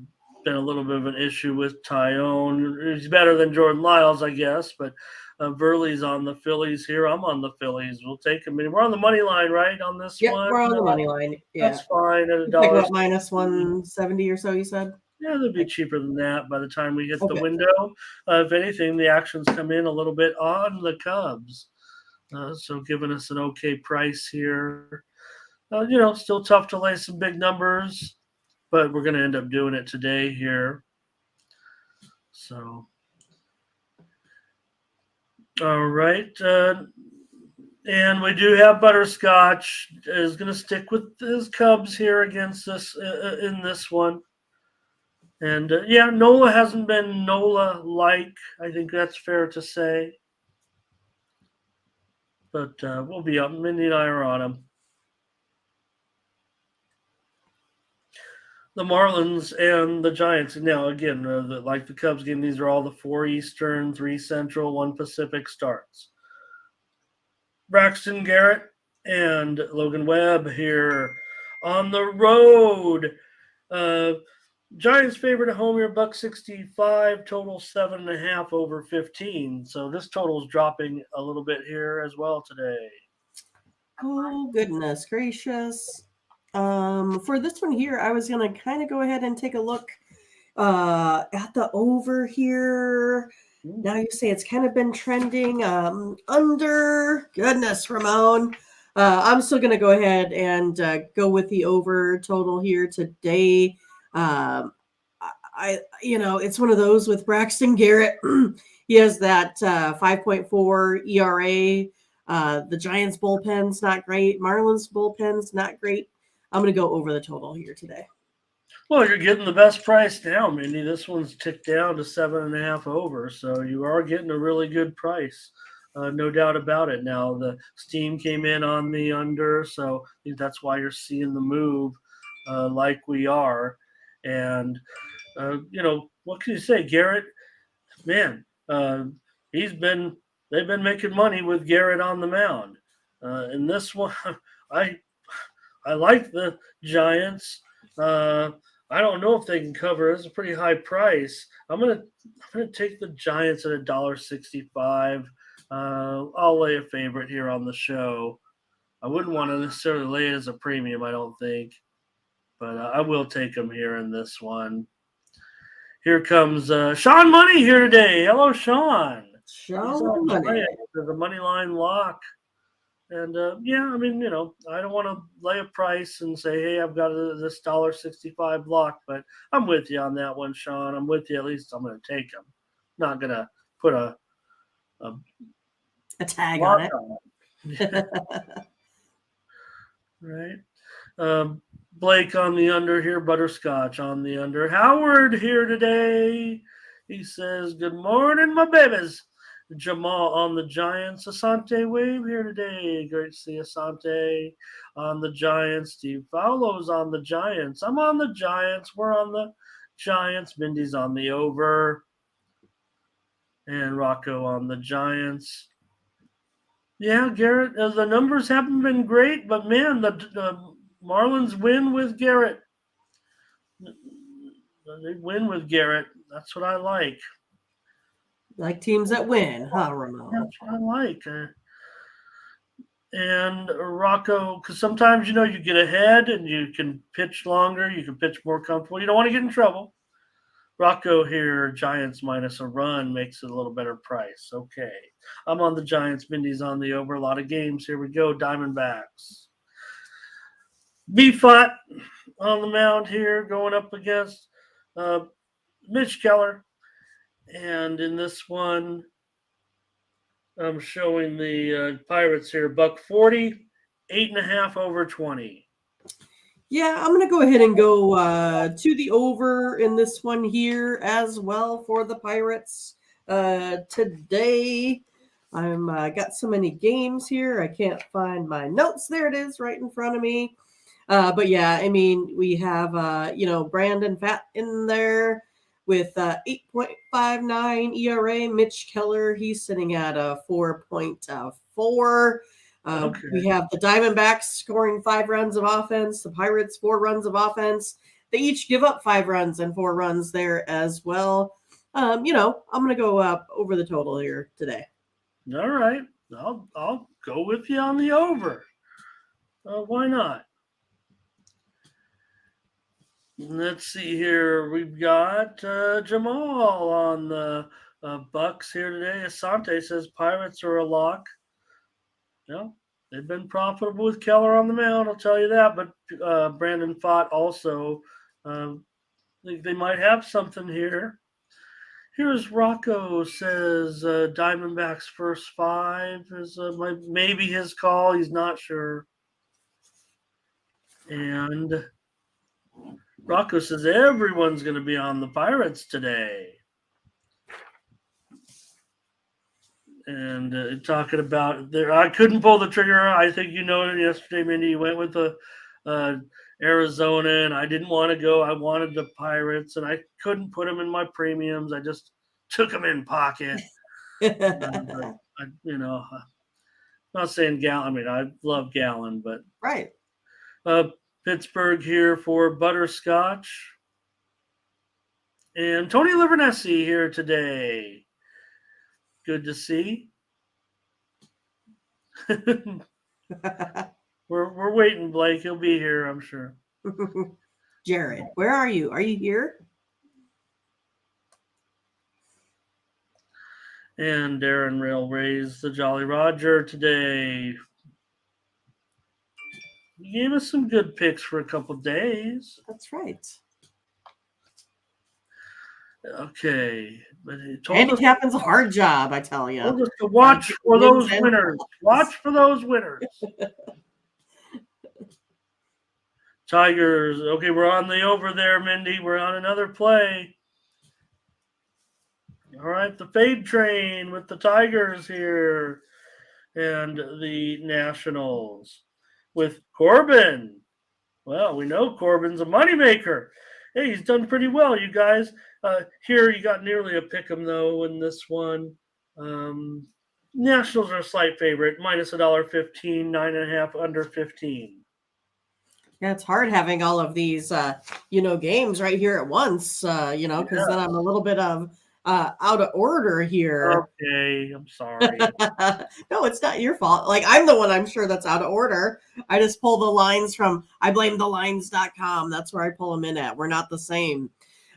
been a little bit of an issue with Tyone. He's better than Jordan Lyles, I guess, but Verley's on the Phillies here. I'm on the Phillies. We'll take him. We're on the money line, right, on this Yep, one? we're on the money line. Yeah. That's fine at a It's like dollar. what, minus 170 or so, you said? Yeah, they'll be cheaper than that by the time we hit the Okay. window. If anything, the actions come in a little bit on the Cubs. So giving us an okay price here. Still tough to lay some big numbers, but we're going to end up doing it today here. So, all right. And we do have Butterscotch is going to stick with his Cubs here against this in this one. And Nola hasn't been Nola like. I think that's fair to say. But we'll be up. Mindy and I are on him. The Marlins and the Giants. Now, again, like the Cubs game, these are all the 4 Eastern, 3 Central, 1 Pacific starts. Braxton Garrett and Logan Webb here on the road. Giants favorite at home here, buck 65, total 7.5 over 15. So this total is dropping a little bit here as well today. Oh, goodness gracious. For this one here, I was going to kind of go ahead and take a look at the over here. Now you say it's kind of been trending under. Goodness, Ramon. I'm still going to go ahead and go with the over total here today. It's one of those with Braxton Garrett. He has that 5.4 ERA. The Giants bullpen's not great. Marlins bullpen's not great. I'm going to go over the total here today. Well, you're getting the best price now, Mindy. This one's ticked down to 7.5 over, so you are getting a really good price. No doubt about it. Now the steam came in on the under, so I think that's why you're seeing the move like we are. And what can you say, Garrett? Man, they've been making money with Garrett on the mound. And this one, I like the Giants. I don't know if they can cover. It's a pretty high price. I'm gonna take the Giants at $1.65. I'll lay a favorite here on the show. I wouldn't want to necessarily lay it as a premium, I don't think, but I will take them here in this one. Here comes Sean Money here today. Hello, Sean. Sean Money. The money line lock. And I don't want to lay a price and say, hey, I've got this $1.65 block, but I'm with you on that one, Sean. I'm with you. At least I'm going to take them. Not going to put a tag on it. Right. Blake on the under here. Butterscotch on the under. Howard here today. He says, good morning, my babies. Jamal on the Giants. Asante Wave here today. Great to see Asante on the Giants. Steve Fowlo's on the Giants. I'm on the Giants. We're on the Giants. Mindy's on the over. and Rocco on the Giants. Yeah, Garrett, the numbers haven't been great, but man, the Marlins win with Garrett. They win with Garrett. That's what I like. Like teams that win, huh, Ramon? That's what I like. And Rocco, because sometimes, you get ahead and you can pitch longer, you can pitch more comfortable. You don't want to get in trouble. Rocco here, Giants minus a run makes it a little better price. Okay. I'm on the Giants. Mindy's on the over. A lot of games. Here we go. Diamondbacks. Beefot on the mound here going up against Mitch Keller. And in this one, I'm showing the Pirates here. $1.40, 8.5 over 20. Yeah, I'm going to go ahead and go to the over in this one here as well for the Pirates today. I'm got so many games here. I can't find my notes. There it is right in front of me. But yeah, I mean, we have, Brandon Pfaadt in there with 8.59 ERA. Mitch Keller, he's sitting at a 4.4. Okay. We have the Diamondbacks scoring 5 runs of offense, the Pirates 4 runs of offense. They each give up 5 runs and 4 runs there as well. I'm going to go up over the total here today. All right. I'll go with you on the over. Why not? Let's see here. We've got Jamal on the Bucks here today. Asante says Pirates are a lock. Well, they've been profitable with Keller on the mound, I'll tell you that. But Brandon Pfaadt also, they might have something here. Here's Rocco says Diamondbacks first 5 is maybe his call. He's not sure. And Rocco says everyone's going to be on the Pirates today. And talking about there, I couldn't pull the trigger. I think you noted yesterday, Mindy, you went with the Arizona, and I didn't want to go. I wanted the Pirates, and I couldn't put them in my premiums. I just took them in pocket. Not saying Gallon. I mean, I love Gallon, but right. Pittsburgh here for Butterscotch. And Tony Livernesi here today. Good to see. We're waiting, Blake. He'll be here, I'm sure. Jared, where are you? Are you here? And Darren Rail raised the Jolly Roger today. He gave us some good picks for a couple days. That's right. Okay. But he told Handicapping's a hard job, I tell you. Told us to watch for those winners. Watch for those winners. Tigers. Okay, we're on the over there, Mindy. We're on another play. All right, the fade train with the Tigers here. And the Nationals with Corbin. Well, we know Corbin's a moneymaker. Hey, he's done pretty well, you guys. Here you got nearly a pick 'em, though, in this one. Nationals are a slight favorite, minus $1.15, 9.5 under 15. Yeah, it's hard having all of these, games right here at once, because then I'm a little bit of out of order here. Okay, I'm sorry. No, it's not your fault. Like, I'm the one I'm sure that's out of order. I just pull the lines from IBlameTheLines.com. That's where I pull them in at. We're not the same.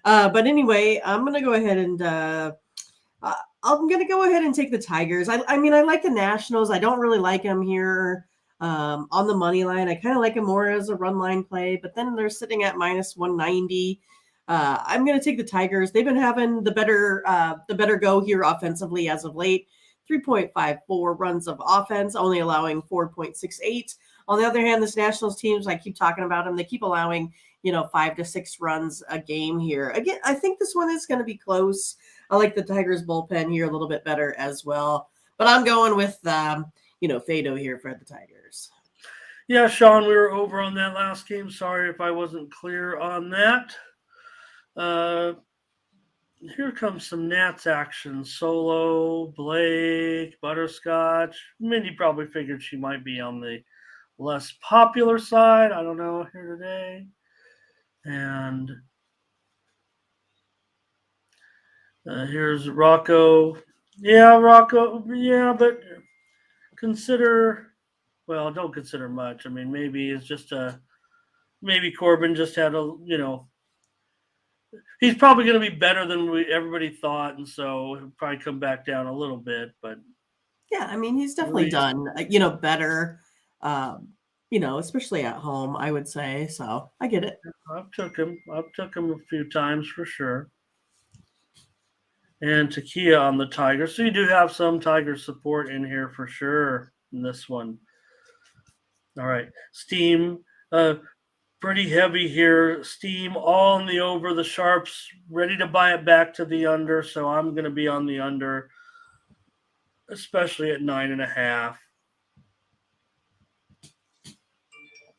But anyway, I'm going to go ahead and I'm going to go ahead and take the Tigers. I mean, I like the Nationals. I don't really like them here on the money line. I kind of like them more as a run line play, but then they're sitting at minus 190. I'm going to take the Tigers. They've been having the better go here offensively as of late. 3.54 runs of offense, only allowing 4.68. On the other hand, this Nationals teams, I keep talking about them, they keep allowing 5 to 6 runs a game here. Again, I think this one is going to be close. I like the Tigers bullpen here a little bit better as well. But I'm going with, Fado here for the Tigers. Yeah, Sean, we were over on that last game. Sorry if I wasn't clear on that. Here comes some Nats action. Solo, Blake, Butterscotch. Mindy probably figured she might be on the less popular side. I don't know here today. And here's Rocco. Yeah, Rocco. Yeah, but consider. Well, don't consider much. I mean, maybe it's just maybe Corbin just had he's probably going to be better than everybody thought, and so he'll probably come back down a little bit. But Yeah, I mean, he's definitely Reese, done, better, especially at home, I would say. So I get it. I've took him. I've took him a few times for sure. And Takia on the Tigers. So you do have some Tiger support in here for sure in this one. All right. Steam, pretty heavy here. Steam all in the over. The Sharps ready to buy it back to the under. So I'm going to be on the under, especially at 9.5.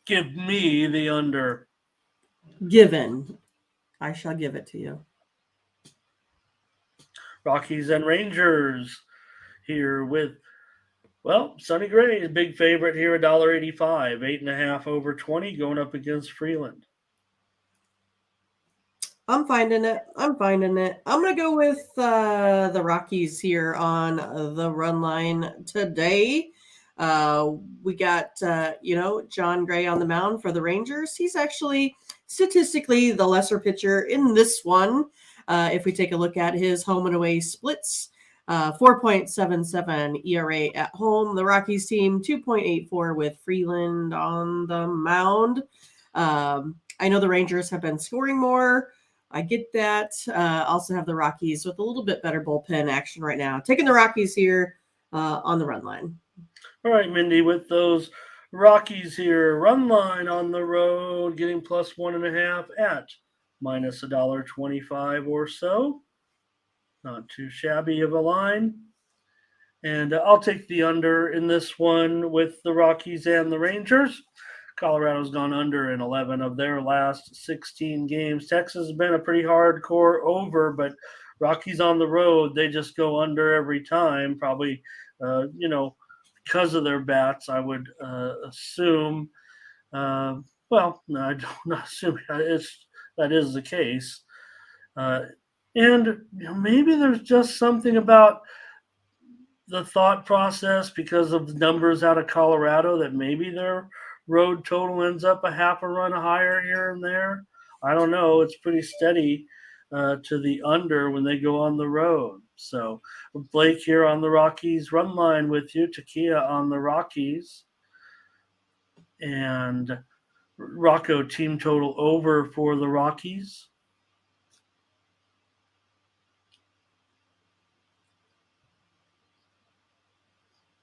Give me the under. Given, I shall give it to you. Rockies and Rangers here with, Sonny Gray is big favorite here, $1.85, 8.5 over 20, going up against Freeland. I'm finding it. I'm going to go with the Rockies here on the run line today. We got, John Gray on the mound for the Rangers. He's actually statistically the lesser pitcher in this one. If we take a look at his home and away splits, 4.77 ERA at home. The Rockies team, 2.84 with Freeland on the mound. I know the Rangers have been scoring more. I get that. Also have the Rockies with a little bit better bullpen action right now. Taking the Rockies here on the run line. All right, Mindy, with those Rockies here, run line on the road, getting plus 1.5 at minus $1.25 or so. Not too shabby of a line. And I'll take the under in this one with the Rockies and the Rangers. Colorado's gone under in 11 of their last 16 games. Texas has been a pretty hardcore over, but Rockies on the road, they just go under every time, probably, because of their bats, I would assume. No, I don't assume that is the case. And maybe there's just something about the thought process because of the numbers out of Colorado that maybe their road total ends up a half a run higher here and there. I don't know. It's pretty steady to the under when they go on the road. So Blake here on the Rockies run line with you. Takia on the Rockies. And Rocco team total over for the Rockies.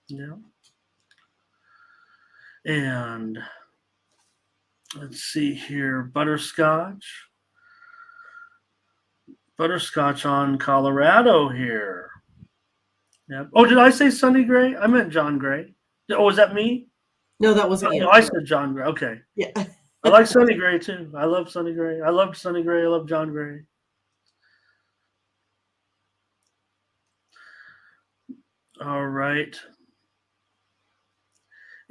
Yeah. And let's see here. Butterscotch on Colorado here. Yeah. Oh, did I say Sonny Gray? I meant John Gray. Oh, was that me? No, that wasn't you. No, I said John Gray. Okay. Yeah. I like Sonny Gray too. I love Sonny Gray. I loved Sonny Gray. I love John Gray. All right.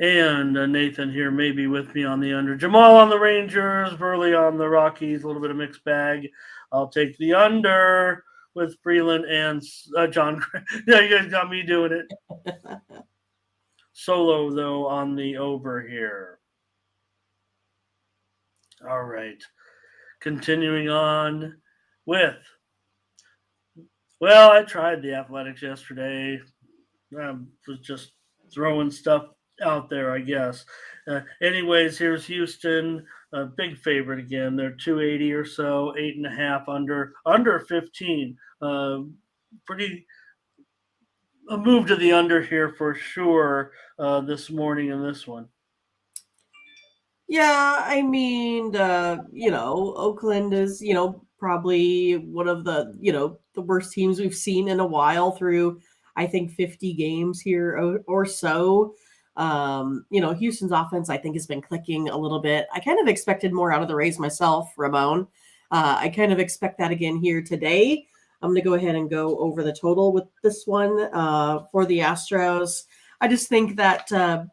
And Nathan here may be with me on the under. Jamal on the Rangers, Burley on the Rockies, a little bit of mixed bag. I'll take the under with Freeland and John Gray. Yeah, you guys got me doing it. Solo, though, on the over here. All right. Continuing on with, I tried the Athletics yesterday. I was just throwing stuff out there, I guess. Anyways, here's Houston, big favorite again. They're 280 or so, 8.5 under 15. Pretty a move to the under here for sure this morning in this one. Yeah, I mean, Oakland is, probably one of the, the worst teams we've seen in a while through, I think, 50 games here or so. Houston's offense, I think, has been clicking a little bit. I kind of expected more out of the Rays myself, Ramon. I kind of expect that again here today. I'm going to go ahead and go over the total with this one for the Astros. I just think that, the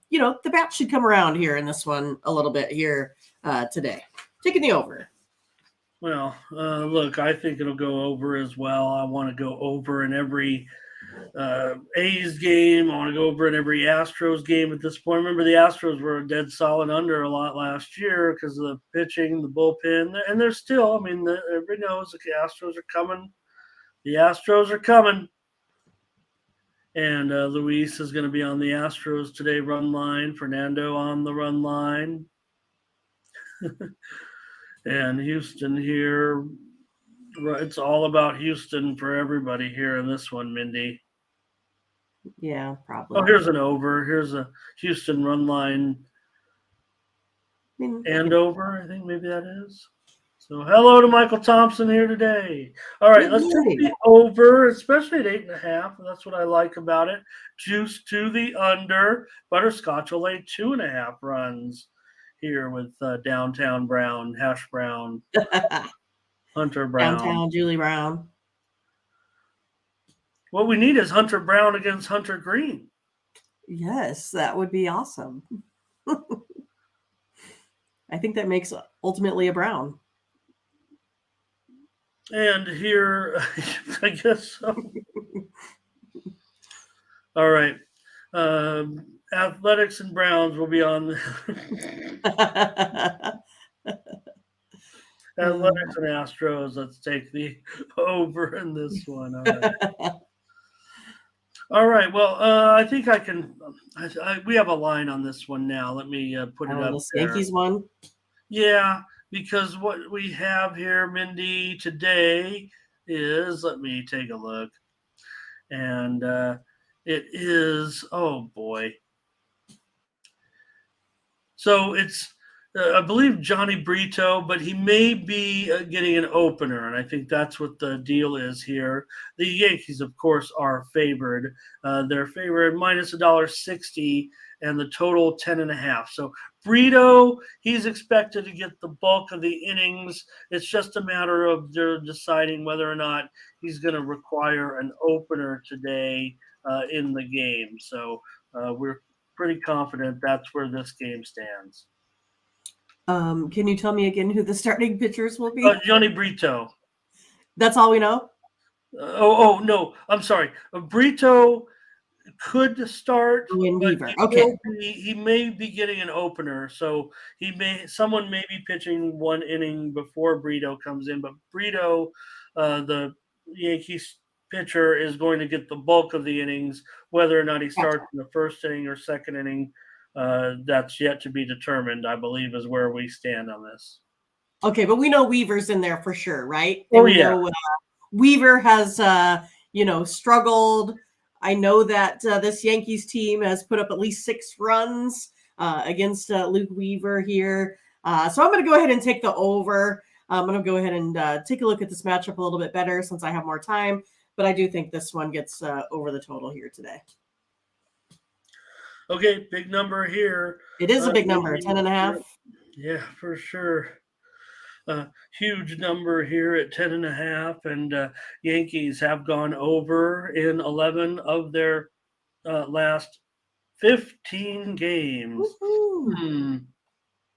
bat should come around here in this one a little bit here today. Taking the over. Well, look, I think it'll go over as well. I want to go over in every A's game. I want to go over in every Astros game at this point. Remember, the Astros were a dead solid under a lot last year because of the pitching, the bullpen, and they're still. I mean, everybody knows the Astros are coming. The Astros are coming. And Luis is going to be on the Astros today run line. Fernando on the run line. And Houston here. It's all about Houston for everybody here in this one, Mindy. Yeah, probably. Oh, here's an over. Here's a Houston run line and over. I think maybe that is. So hello to Michael Thompson here today. All right, let's take the over, especially at 8.5. That's what I like about it. Juice to the under. Butterscotch will lay 2.5 runs here with Downtown Brown, Hash Brown, Hunter Brown. Downtown Julie Brown. What we need is Hunter Brown against Hunter Green. Yes, that would be awesome. I think that makes ultimately a Brown. And here, I guess so. All right. Athletics and Browns will be on. Athletics and Astros. Let's take the over in this one. All right. All right. Well, I think I can. We have a line on this one now. Let me put it up there. Yankees one. Yeah, because what we have here, Mindy, today is. Let me take a look, and it is. Oh boy. So it's. I believe Johnny Brito, but he may be getting an opener, and I think that's what the deal is here. The Yankees, of course, are favored. They're favored minus $1.60, and the total 10.5. So Brito, he's expected to get the bulk of the innings. It's just a matter of they're deciding whether or not he's going to require an opener today in the game. So we're pretty confident that's where this game stands. Can you tell me again who the starting pitchers will be? Johnny Brito. That's all we know? No. I'm sorry. Brito could start. Weaver. Okay. He may be getting an opener, so someone may be pitching one inning before Brito comes in. But Brito, the Yankees pitcher, is going to get the bulk of the innings. Whether or not he starts in the first inning or second inning, that's yet to be determined, I believe, is where we stand on this. Okay, but we know Weaver's in there for sure, right? And we know Weaver has, struggled. I know that this Yankees team has put up at least 6 runs against Luke Weaver here. So I'm going to go ahead and take the over. I'm going to go ahead and take a look at this matchup a little bit better since I have more time. But I do think this one gets over the total here today. Okay, big number here. It is a big number, 10.5. Yeah, for sure. Huge number here at 10.5, and Yankees have gone over in 11 of their last 15 games.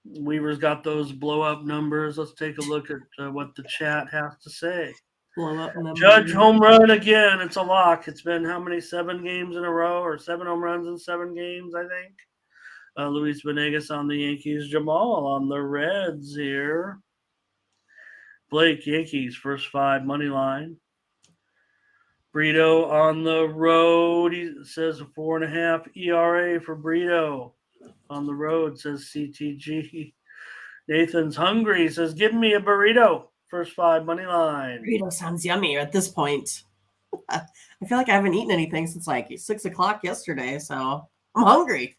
Weaver's got those blow-up numbers. Let's take a look at what the chat has to say. Judge home run again. It's a lock. It's been how many? 7 games in a row, or 7 home runs in 7 games, I think. Luis Venegas on the Yankees. Jamal on the Reds here. Blake, Yankees, first 5 money line. Brito on the road. He says a 4.5 ERA for Brito. On the road, says CTG. Nathan's hungry. He says, give me a burrito. First 5 money line. Burrito sounds yummy at this point. I feel like I haven't eaten anything since like 6 o'clock yesterday, so I'm hungry.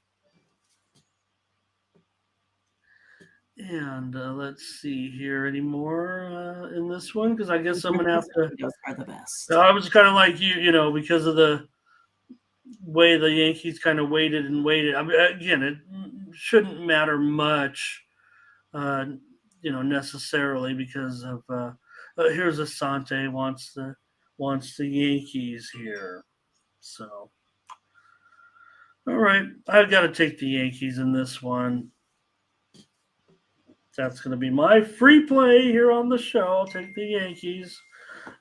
And let's see here anymore in this one, because I guess I'm going to have to. Those are the best. I was kind of like you, because of the way the Yankees kind of waited. I mean, again, it shouldn't matter much, necessarily because of here's Asante wants wants the Yankees here. So, all right, I've got to take the Yankees in this one. That's going to be my free play here on the show. I'll take the Yankees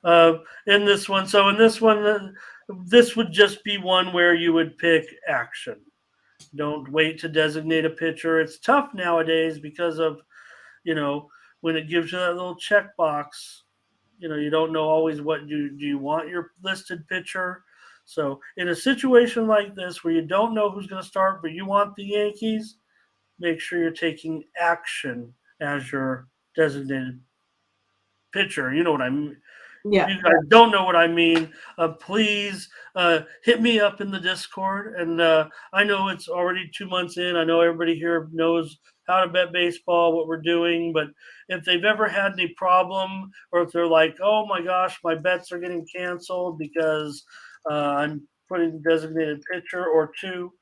in this one. So in this one, this would just be one where you would pick action. Don't wait to designate a pitcher. It's tough nowadays because of, when it gives you that little checkbox, you don't know always what do you want your listed pitcher. So in a situation like this where you don't know who's going to start, but you want the Yankees, make sure you're taking action as your designated pitcher. You know what I mean? Yeah. If you guys don't know what I mean, please hit me up in the Discord. And I know it's already 2 months in. I know everybody here knows how to bet baseball, what we're doing. But if they've ever had any problem, or if they're like, oh my gosh, my bets are getting canceled because I'm putting designated pitcher or two,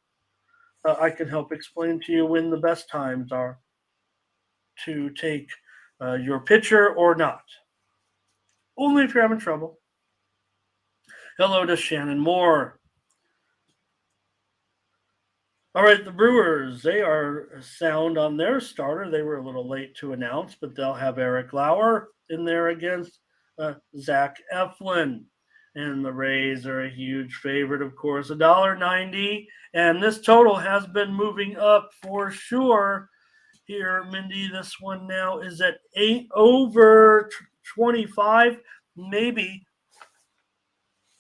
I can help explain to you when the best times are to take your pitcher or not. Only if you're having trouble. Hello to Shannon Moore. All right, the Brewers, they are sound on their starter. They were a little late to announce, but they'll have Eric Lauer in there against Zach Eflin. And the Rays are a huge favorite, of course, $1.90. And this total has been moving up for sure. Here, Mindy, this one now is at 8 over 25, maybe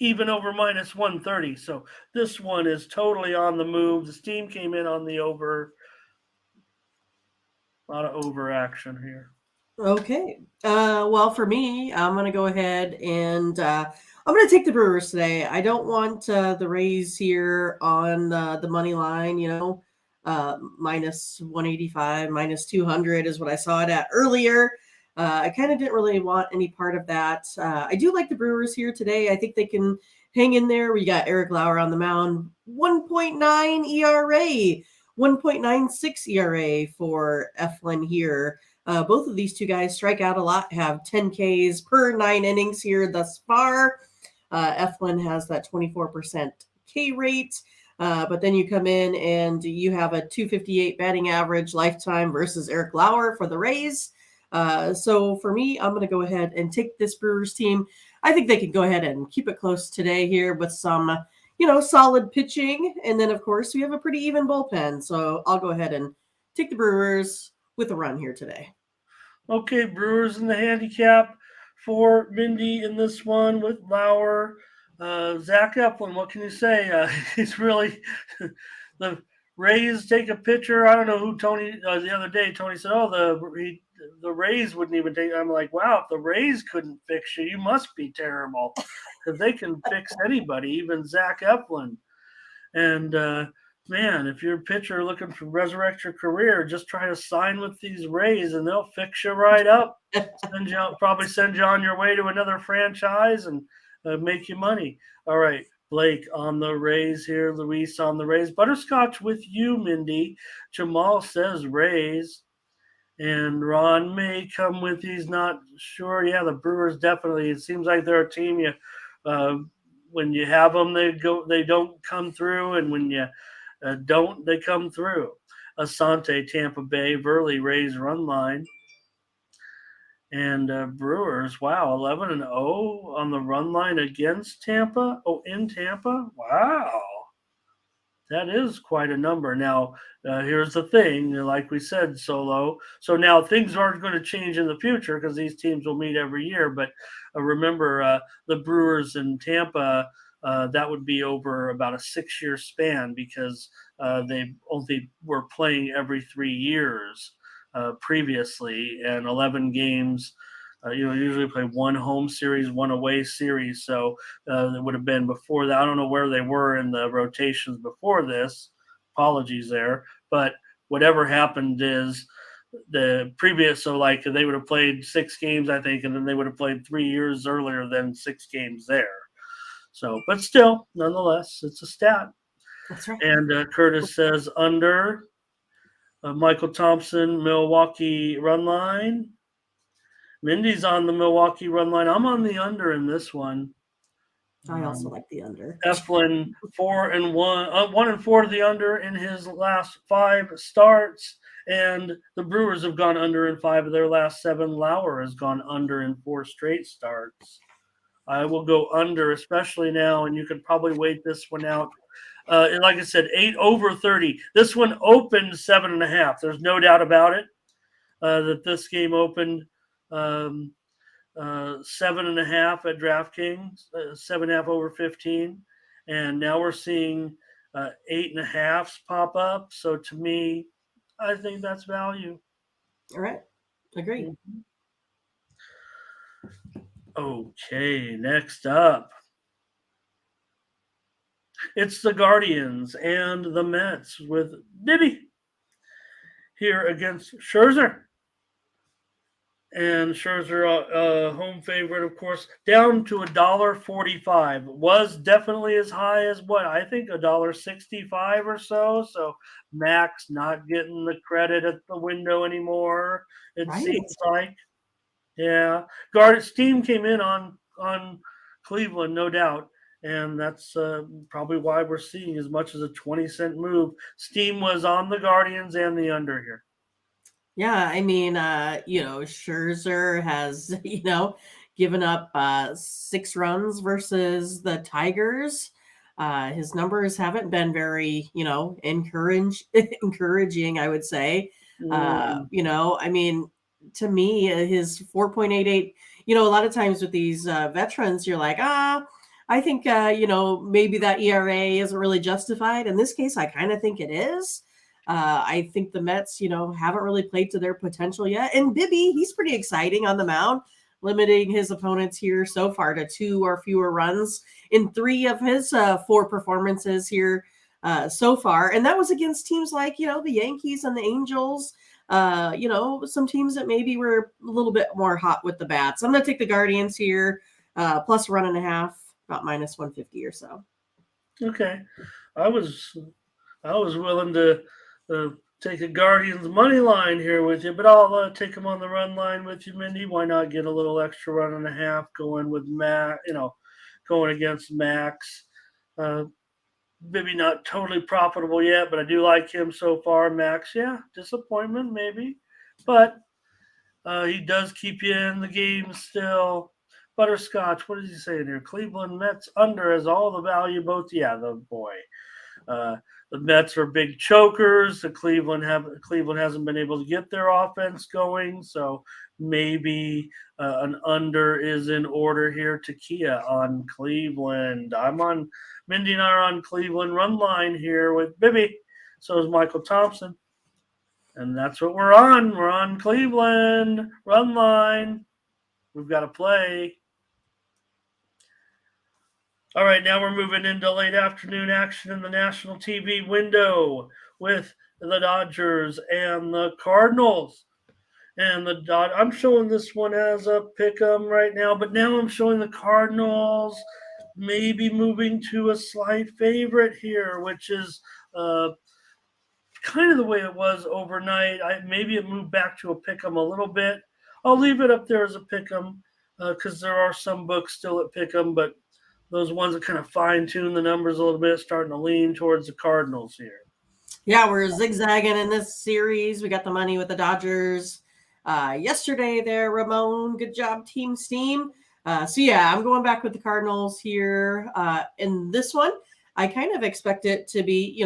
even over minus 130. So this one is totally on the move. The steam came in on the over. A lot of over action here. Okay. Well, for me, I'm going to go ahead and I'm going to take the Brewers today. I don't want the Rays here on the money line, minus 185, minus 200 is what I saw it at earlier. I kind of didn't really want any part of that. I do like the Brewers here today. I think they can hang in there. We got Eric Lauer on the mound, 1.9 ERA, 1.96 ERA for Eflin here. Both of these two guys strike out a lot, have 10 Ks per 9 innings here thus far. Eflin has that 24% K rate. But then you come in and you have a 258 batting average lifetime versus Eric Lauer for the Rays. So for me, I'm going to go ahead and take this Brewers team. I think they can go ahead and keep it close today here with some, solid pitching. And then, of course, we have a pretty even bullpen. So I'll go ahead and take the Brewers with a run here today. Okay, Brewers in the handicap for Mindy in this one with Lauer. Zach Eflin, what can you say? He's really the Rays take a pitcher. I don't know who Tony the other day. Tony said, "Oh, the Rays wouldn't even take." I'm like, "Wow, if the Rays couldn't fix you, you must be terrible because they can fix anybody, even Zach Eflin." And man, if you're a pitcher looking to resurrect your career, just try to sign with these Rays, and they'll fix you right up. Probably send you on your way to another franchise and make you money. All right, Blake on the Rays here, Luis on the Rays. Butterscotch with you, Mindy. Jamal says Rays. And Ron may come with you. He's not sure. Yeah, the Brewers definitely. It seems like they're a team when you have them, they don't come through, and when you don't, they come through. Asante, Tampa Bay, Verley, Rays run line. And Brewers, wow, 11-0 on the run line against Tampa. Oh, in Tampa? Wow. That is quite a number. Now, here's the thing. Like we said, Solo. So now things aren't going to change in the future because these teams will meet every year. But remember, the Brewers in Tampa, that would be over about a 6-year span because they only were playing every 3 years previously, and 11 games. Usually play one home series, one away series. So it would have been before that. I don't know where they were in the rotations before this. Apologies there. But whatever happened is the previous. So like they would have played 6 games, I think, and then they would have played 3 years earlier than 6 games there. So, but still, nonetheless, it's a stat. That's right. And Curtis says under. Michael Thompson, Milwaukee run line. Mindy's on the Milwaukee run line. I'm on the under in this one. I also like the under. Eflin 4-1, 1-4 to the under in his last 5 starts, and the Brewers have gone under in 5 of their last 7. Lauer has gone under in 4 straight starts. I will go under, especially now, and you could probably wait this one out. And like I said, 8 over 30. This one opened 7.5. There's no doubt about it that this game opened 7.5 at DraftKings, 7.5 over 15, and now we're seeing 8.5s pop up. So to me, I think that's value. All right, agree. Okay, next up, it's the Guardians and the Mets with Mindy here against Scherzer. And Scherzer, home favorite, of course, down to $1.45. Was definitely as high as what I think $1.65 or so. So Max not getting the credit at the window anymore. It Right. seems like, yeah. Guard Steam came in on Cleveland, no doubt, and that's probably why we're seeing as much as a 20-cent move. Steam was on the Guardians and the under here. Yeah, I mean, Scherzer has, given up 6 runs versus the Tigers. His numbers haven't been very, encouraging, I would say. I mean, to me, his 4.88, a lot of times with these veterans, you're like, I think, maybe that ERA isn't really justified. In this case, I kind of think it is. I think the Mets, haven't really played to their potential yet. And Bibby, he's pretty exciting on the mound, limiting his opponents here so far to 2 or fewer runs in 3 of his 4 performances here so far. And that was against teams like, the Yankees and the Angels, some teams that maybe were a little bit more hot with the bats. I'm going to take the Guardians here, plus 1.5, about minus 150 or so. Okay. I was willing to take a Guardians money line here with you, but I'll take them on the run line with you, Mindy. Why not get a little extra 1.5 going with Matt? Going against Max. Maybe not totally profitable yet, but I do like him so far. Max, yeah, disappointment maybe, but he does keep you in the game still. Butterscotch, what is he saying here? Cleveland Mets under has all the value, both. Yeah, the boy. The Mets are big chokers. Cleveland hasn't been able to get their offense going, so maybe an under is in order here. Takia on Cleveland. Mindy and I are on Cleveland run line here with Bibby. So is Michael Thompson. And that's what we're on. We're on Cleveland run line. We've got to play. All right, now we're moving into late afternoon action in the national TV window with the Dodgers and the Cardinals. And I'm showing this one as a pick 'em right now, but now I'm showing the Cardinals maybe moving to a slight favorite here, which is kind of the way it was overnight. Maybe it moved back to a pick 'em a little bit. I'll leave it up there as a pick 'em because there are some books still at pick 'em, but those ones that kind of fine-tune the numbers a little bit, starting to lean towards the Cardinals here. Yeah, we're zigzagging in this series. We got the money with the Dodgers yesterday there, Ramon. Good job, Team Steam. So, yeah, I'm going back with the Cardinals here in this one. I kind of expect it to be,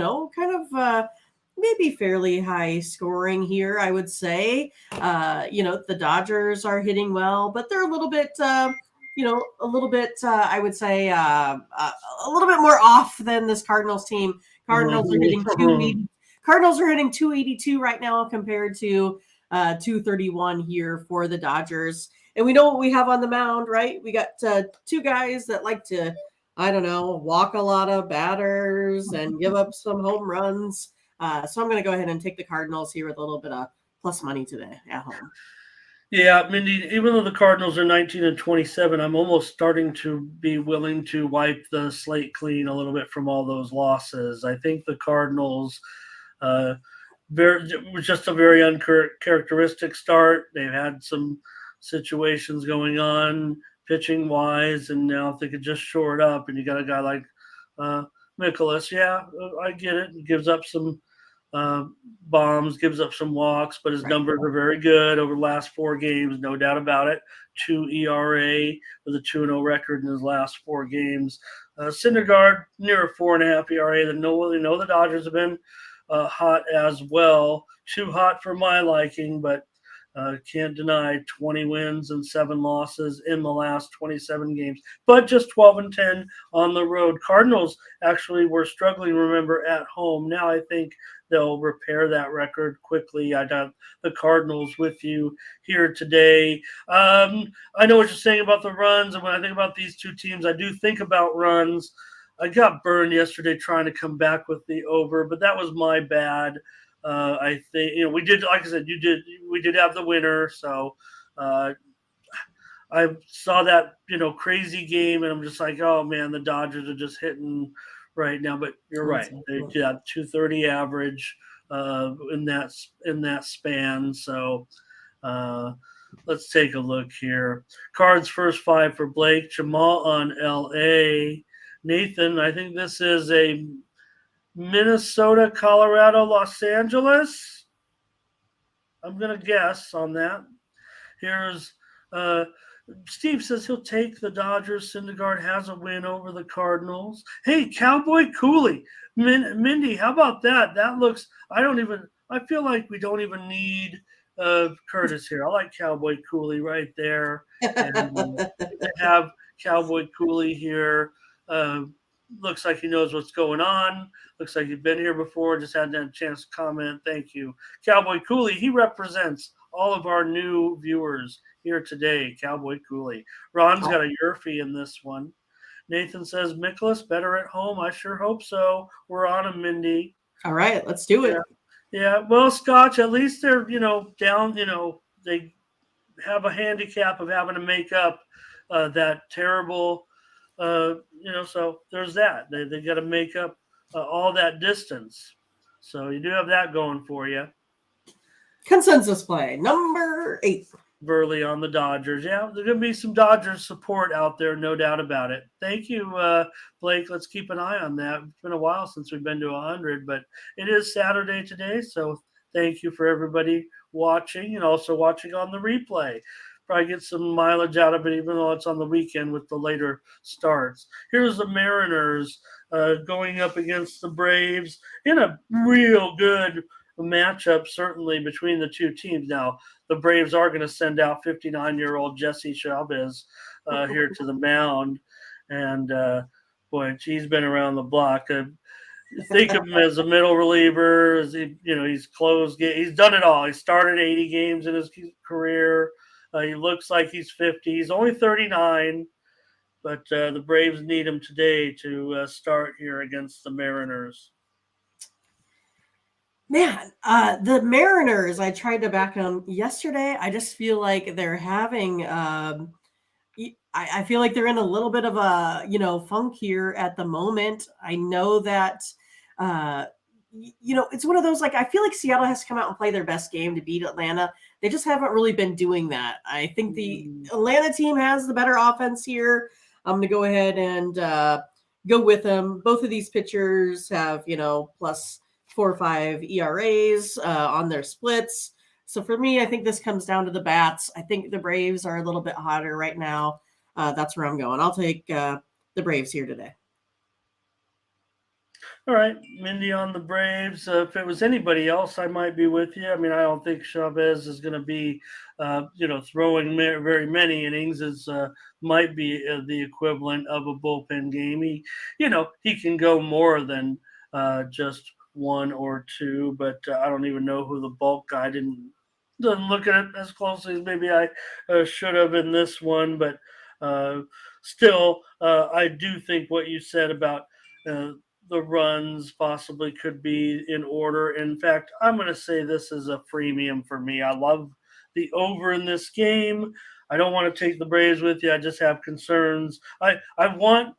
maybe fairly high scoring here, I would say. The Dodgers are hitting well, but they're a little bit I would say, a little bit more off than this Cardinals team. Cardinals are hitting 280. Cardinals are hitting 282 right now compared to 231 here for the Dodgers. And we know what we have on the mound, right? We got 2 guys that like to, walk a lot of batters and give up some home runs. So I'm going to go ahead and take the Cardinals here with a little bit of plus money today at home. Yeah, Mindy, even though the Cardinals are 19-27, I'm almost starting to be willing to wipe the slate clean a little bit from all those losses. I think the Cardinals it was just a very uncharacteristic start. They've had some situations going on pitching wise, and now if they could just shore it up, and you got a guy like Nicholas, yeah, I get it. He gives up some uh, bombs, gives up some walks, but his Right. numbers are very good over the last 4 games, no doubt about it. 2 ERA with a 2-0 record in his last 4 games. Syndergaard near a 4.5 ERA. The Dodgers have been hot as well. Too hot for my liking, but can't deny 20 wins and 7 losses in the last 27 games, but just 12-10 on the road. Cardinals actually were struggling, remember, at home. Now I think they'll repair that record quickly. I got the Cardinals with you here today. I know what you're saying about the runs, and when I think about these two teams, I do think about runs. I got burned yesterday trying to come back with the over, but that was my bad. I think we did, like I said, we did have the winner. So I saw that crazy game, and I'm just like, oh man, the Dodgers are just hitting right now. But you're right, they got 230 average in that span. So let's take a look here. Cards first 5 for Blake, Jamal on LA, Nathan. I think this is a Minnesota, Colorado, Los Angeles. I'm going to guess on that. Here's Steve says he'll take the Dodgers. Syndergaard has a win over the Cardinals. Hey, Cowboy Cooley. Mindy, how about that? That looks – I feel like we don't even need Curtis here. I like Cowboy Cooley right there. And to have Cowboy Cooley here looks like he knows what's going on. Looks like you've been here before. Just hadn't had a chance to comment. Thank you. Cowboy Cooley, he represents all of our new viewers here today. Cowboy Cooley. Ron's got a Yerfie in this one. Nathan says, Mikolas better at home. I sure hope so. We're on him, Mindy. All right, let's do it. Yeah. Well, Scotch, at least they're, down, they have a handicap of having to make up that terrible, so there's that. They got to make up all that distance. So you do have that going for you. Consensus play, number 8. Burley on the Dodgers. Yeah, there's going to be some Dodgers support out there, no doubt about it. Thank you, Blake. Let's keep an eye on that. It's been a while since we've been to 100, but it is Saturday today, so thank you for everybody watching and also watching on the replay. Probably get some mileage out of it, even though it's on the weekend with the later starts. Here's the Mariners going up against the Braves in a real good matchup, certainly between the two teams. Now, the Braves are going to send out 59-year-old Jesse Chavez here to the mound, and boy, he's been around the block. Think of him as a middle reliever. He's closed. He's done it all. He started 80 games in his career. He looks like he's 50. He's only 39, but the Braves need him today to start here against the Mariners. Man, the Mariners, I tried to back them yesterday. I just feel like they're having I feel like they're in a little bit of a, funk here at the moment. I know that it's one of those, like, I feel like Seattle has to come out and play their best game to beat Atlanta. They just haven't really been doing that. I think the Atlanta team has the better offense here. I'm going to go ahead and go with them. Both of these pitchers have, plus 4 or 5 ERAs on their splits. So for me, I think this comes down to the bats. I think the Braves are a little bit hotter right now. That's where I'm going. I'll take the Braves here today. All right, Mindy on the Braves. If it was anybody else, I might be with you. I mean, I don't think Chavez is going to be, throwing very many innings. Is might be the equivalent of a bullpen game. He can go more than just 1 or 2, but I don't even know who the bulk guy doesn't look at it as closely as maybe I should have in this one. But still, I do think what you said about the runs possibly could be in order. In fact, I'm going to say this is a freemium for me. I love the over in this game. I don't want to take the Braves with you. I just have concerns. I want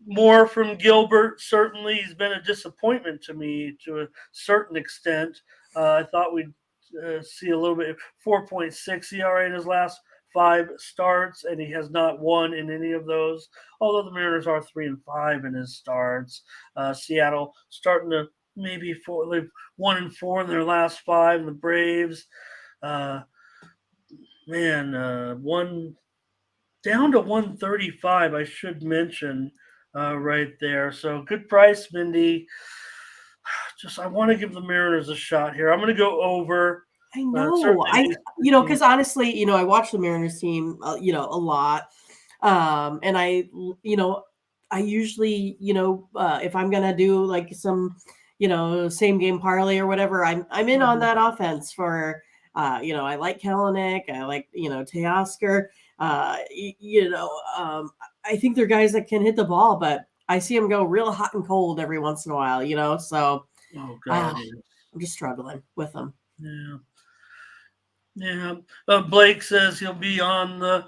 more from Gilbert. Certainly, he's been a disappointment to me to a certain extent. I thought we'd see a little bit 4.6 ERA in his last 5 starts, and he has not won in any of those. Although the Mariners are 3-5 in his starts. Seattle starting to maybe 1-4 in their last 5. And the Braves, one down to 135. I should mention right there. So good price, Mindy. I want to give the Mariners a shot here. I'm going to go over. I know. Because honestly, I watch the Mariners team, a lot. And I usually, if I'm going to do like some, same game parlay or whatever, I'm in on that offense for, I like Kalanick. I like, Teoscar. I think they're guys that can hit the ball, but I see them go real hot and cold every once in a while, so oh God, I'm just struggling with them. Yeah. Yeah. Blake says he'll be on the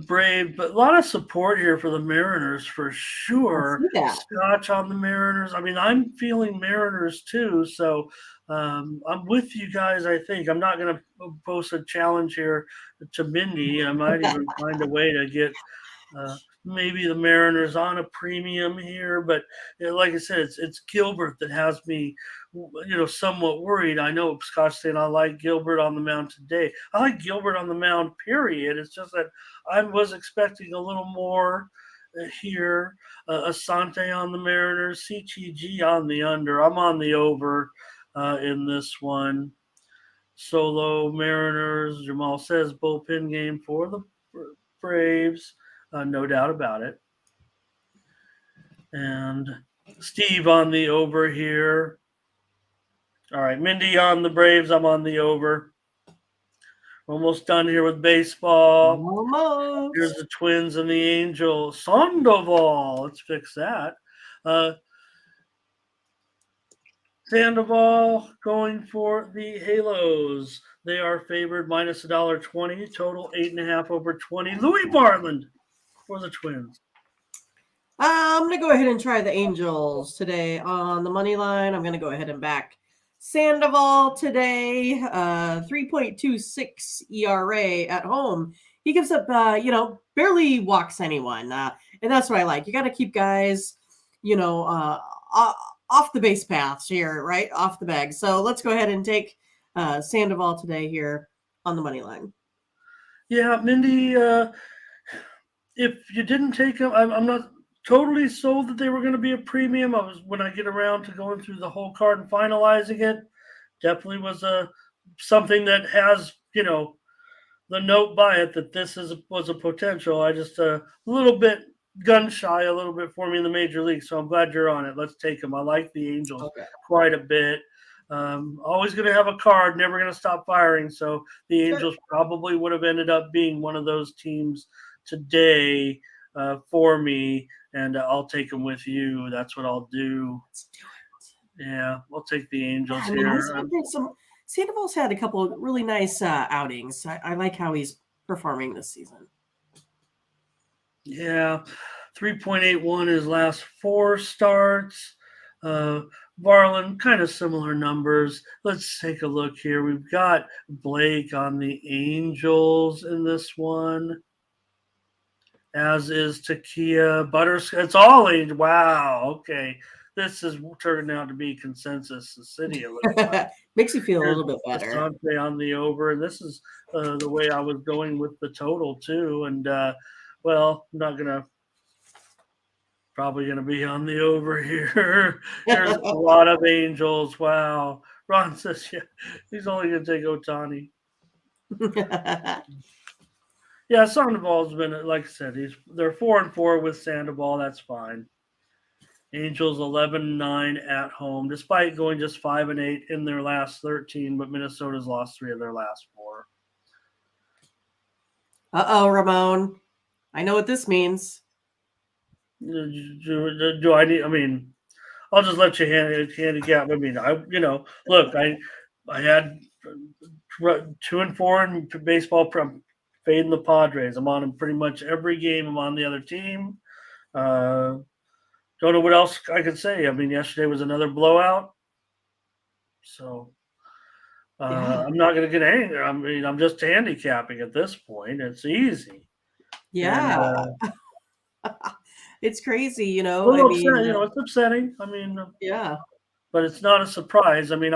Brave, but a lot of support here for the Mariners for sure. Scotch on the Mariners. I mean, I'm feeling Mariners too, so I'm with you guys. I think I'm not going to post a challenge here to Mindy. I might even find a way to get maybe the Mariners on a premium here, but like I said, it's Gilbert that has me, somewhat worried. I know Scott's saying I like Gilbert on the mound today. I like Gilbert on the mound, period. It's just that I was expecting a little more here. Asante on the Mariners, CTG on the under. I'm on the over in this one. Solo Mariners. Jamal says bullpen game for the Braves. No doubt about it. And Steve on the over here. All right, Mindy on the Braves. I'm on the over. Almost done here with baseball. Almost. Here's the Twins and the Angels. Sandoval. Let's fix that. Sandoval going for the Halos. They are favored minus $1.20. Total 8.5 over 20. Louis Bartland for the Twins. I'm going to go ahead and try the Angels today on the money line. I'm going to go ahead and back Sandoval today. 3.26 ERA at home. He gives up, barely walks anyone. And that's what I like. You got to keep guys, off the base paths here, right? Off the bag. So let's go ahead and take Sandoval today here on the money line. Yeah, Mindy, if you didn't take him, I'm not totally sold that they were going to be a premium. When I get around to going through the whole card and finalizing it, definitely was something that has, the note by it that this was a potential. I just a little bit gun shy a little bit for me in the major league. So I'm glad you're on it. Let's take them. I like the Angels quite a bit. Always going to have a card, never going to stop firing. So the Angels probably would have ended up being one of those teams today for me, and I'll take them with you. That's what I'll do. Let's do it. Yeah, we'll take the Angels here. Sandoval's had a couple of really nice outings. I like how he's performing this season. Yeah, 3.81 his last 4 starts. Varland, kind of similar numbers. Let's take a look here. We've got Blake on the Angels in this one, as is Takia. It's all Angels. Wow, okay. This is turning out to be consensus. The city makes you feel a little bit better. Asante on the over, and this is the way I was going with the total too. And I'm not gonna. Probably going to be on the over here. There's a lot of Angels. Wow. Ron says, yeah, he's only going to take Ohtani. Yeah, Sandoval's been, like I said, they're 4-4 with Sandoval. That's fine. Angels 11-9 at home, despite going just 5-8 in their last 13, but Minnesota's lost 3 of their last 4. Uh-oh, Ramon. I know what this means. Do I need? I mean, I'll just let you handicap. I mean, look, I had 2-4 in baseball. I'm fading the Padres. I'm on them pretty much every game. I'm on the other team. Don't know what else I could say. I mean, yesterday was another blowout. So Yeah. I'm not going to get angry. I mean, I'm just handicapping at this point. It's easy. And Yeah. It's crazy, a I little mean, upset, it's upsetting. I mean, yeah. but it's not a surprise. I mean,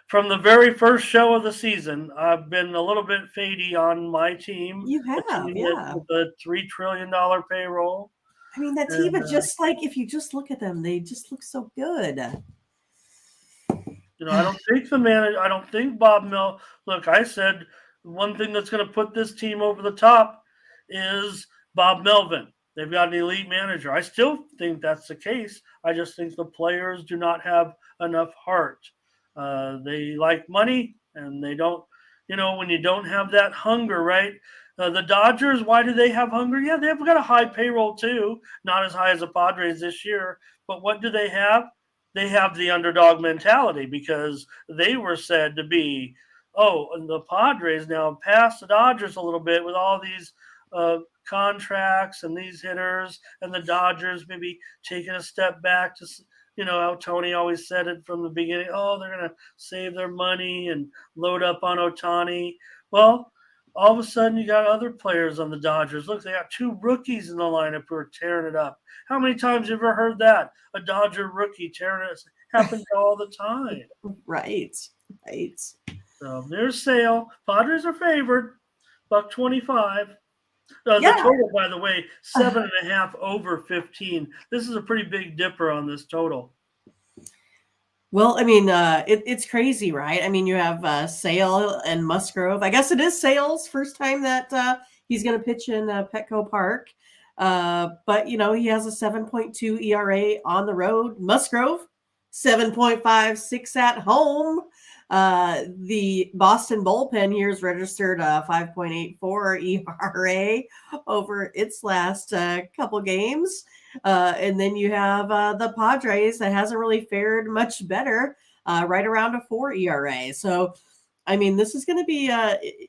from the very first show of the season, I've been a little bit fadey on my team, You a have, team that yeah. with a $3 trillion payroll. I mean, that team, And is just like, if you just look at them, they just look so good. I don't think Bob Mill. Look, I said one thing that's going to put this team over the top is Bob Melvin. They've got an elite manager. I still think that's the case. I just think the players do not have enough heart. They like money, and they don't. When you don't have that hunger, right? The Dodgers, why do they have hunger? Yeah, they've got a high payroll too, not as high as the Padres this year. But what do they have? They have the underdog mentality because they were said to be, and the Padres now passed the Dodgers a little bit with all these contracts and these hitters, and the Dodgers maybe taking a step back to, how Tony always said it from the beginning. Oh, they're going to save their money and load up on Otani. Well, all of a sudden you got other players on the Dodgers. Look, they got two rookies in the lineup who are tearing it up. How many times have you ever heard that? A Dodger rookie tearing it happens all the time. Right. Right. So there's Sale. Padres are favored. $1.25. The Yeah. total, by the way, 7.5 over 15. This is a pretty big dipper on this total. Well, I mean, it's crazy, right? I mean, you have Sale and Musgrove. I guess it is Sale's first time that he's going to pitch in Petco Park. But, he has a 7.2 ERA on the road. Musgrove, 7.56 at home. The Boston bullpen here is registered 5.84 ERA over its last couple games. And then you have the Padres that hasn't really fared much better, right around a 4 ERA. So, I mean, this is going to be,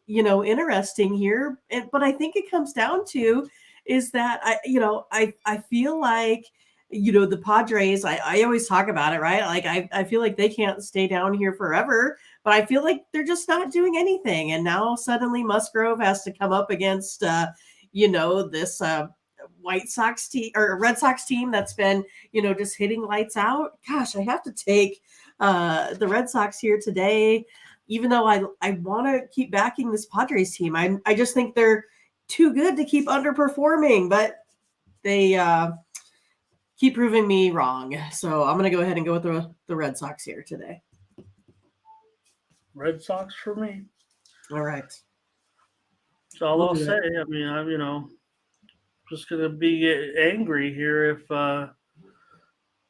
interesting here. But I think it comes down to is that I feel like, the Padres, I always talk about it, right? Like, I feel like they can't stay down here forever, but I feel like they're just not doing anything. And now suddenly Musgrove has to come up against, this White Sox team or Red Sox team that's been, just hitting lights out. Gosh, I have to take the Red Sox here today, even though I want to keep backing this Padres team. I just think they're too good to keep underperforming, but they keep proving me wrong. So I'm going to go ahead and go with the Red Sox here today. Red Sox for me. All right. That's all I'll say. I mean, I'm just going to be angry here if, I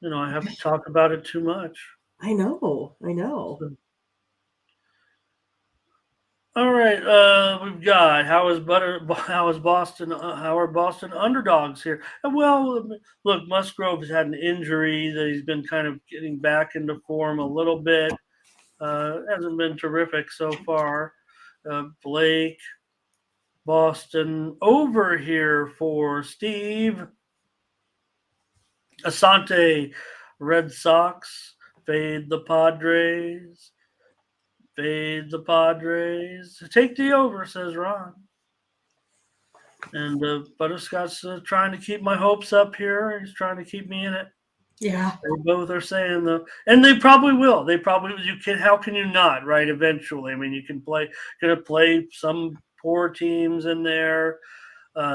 have to talk about it too much. I know. All right, we've got how are Boston underdogs here? Well, look, Musgrove has had an injury that he's been kind of getting back into form a little bit. Hasn't been terrific so far. Blake, Boston over here for Steve. Asante, Red Sox, fade the Padres. Fade the Padres. Take the over, says Ron. And Butterscott's trying to keep my hopes up here. He's trying to keep me in it. Yeah. They both are saying though, and they probably will. You can. How can you not? Right? Eventually, I mean, you can gonna play some poor teams in there.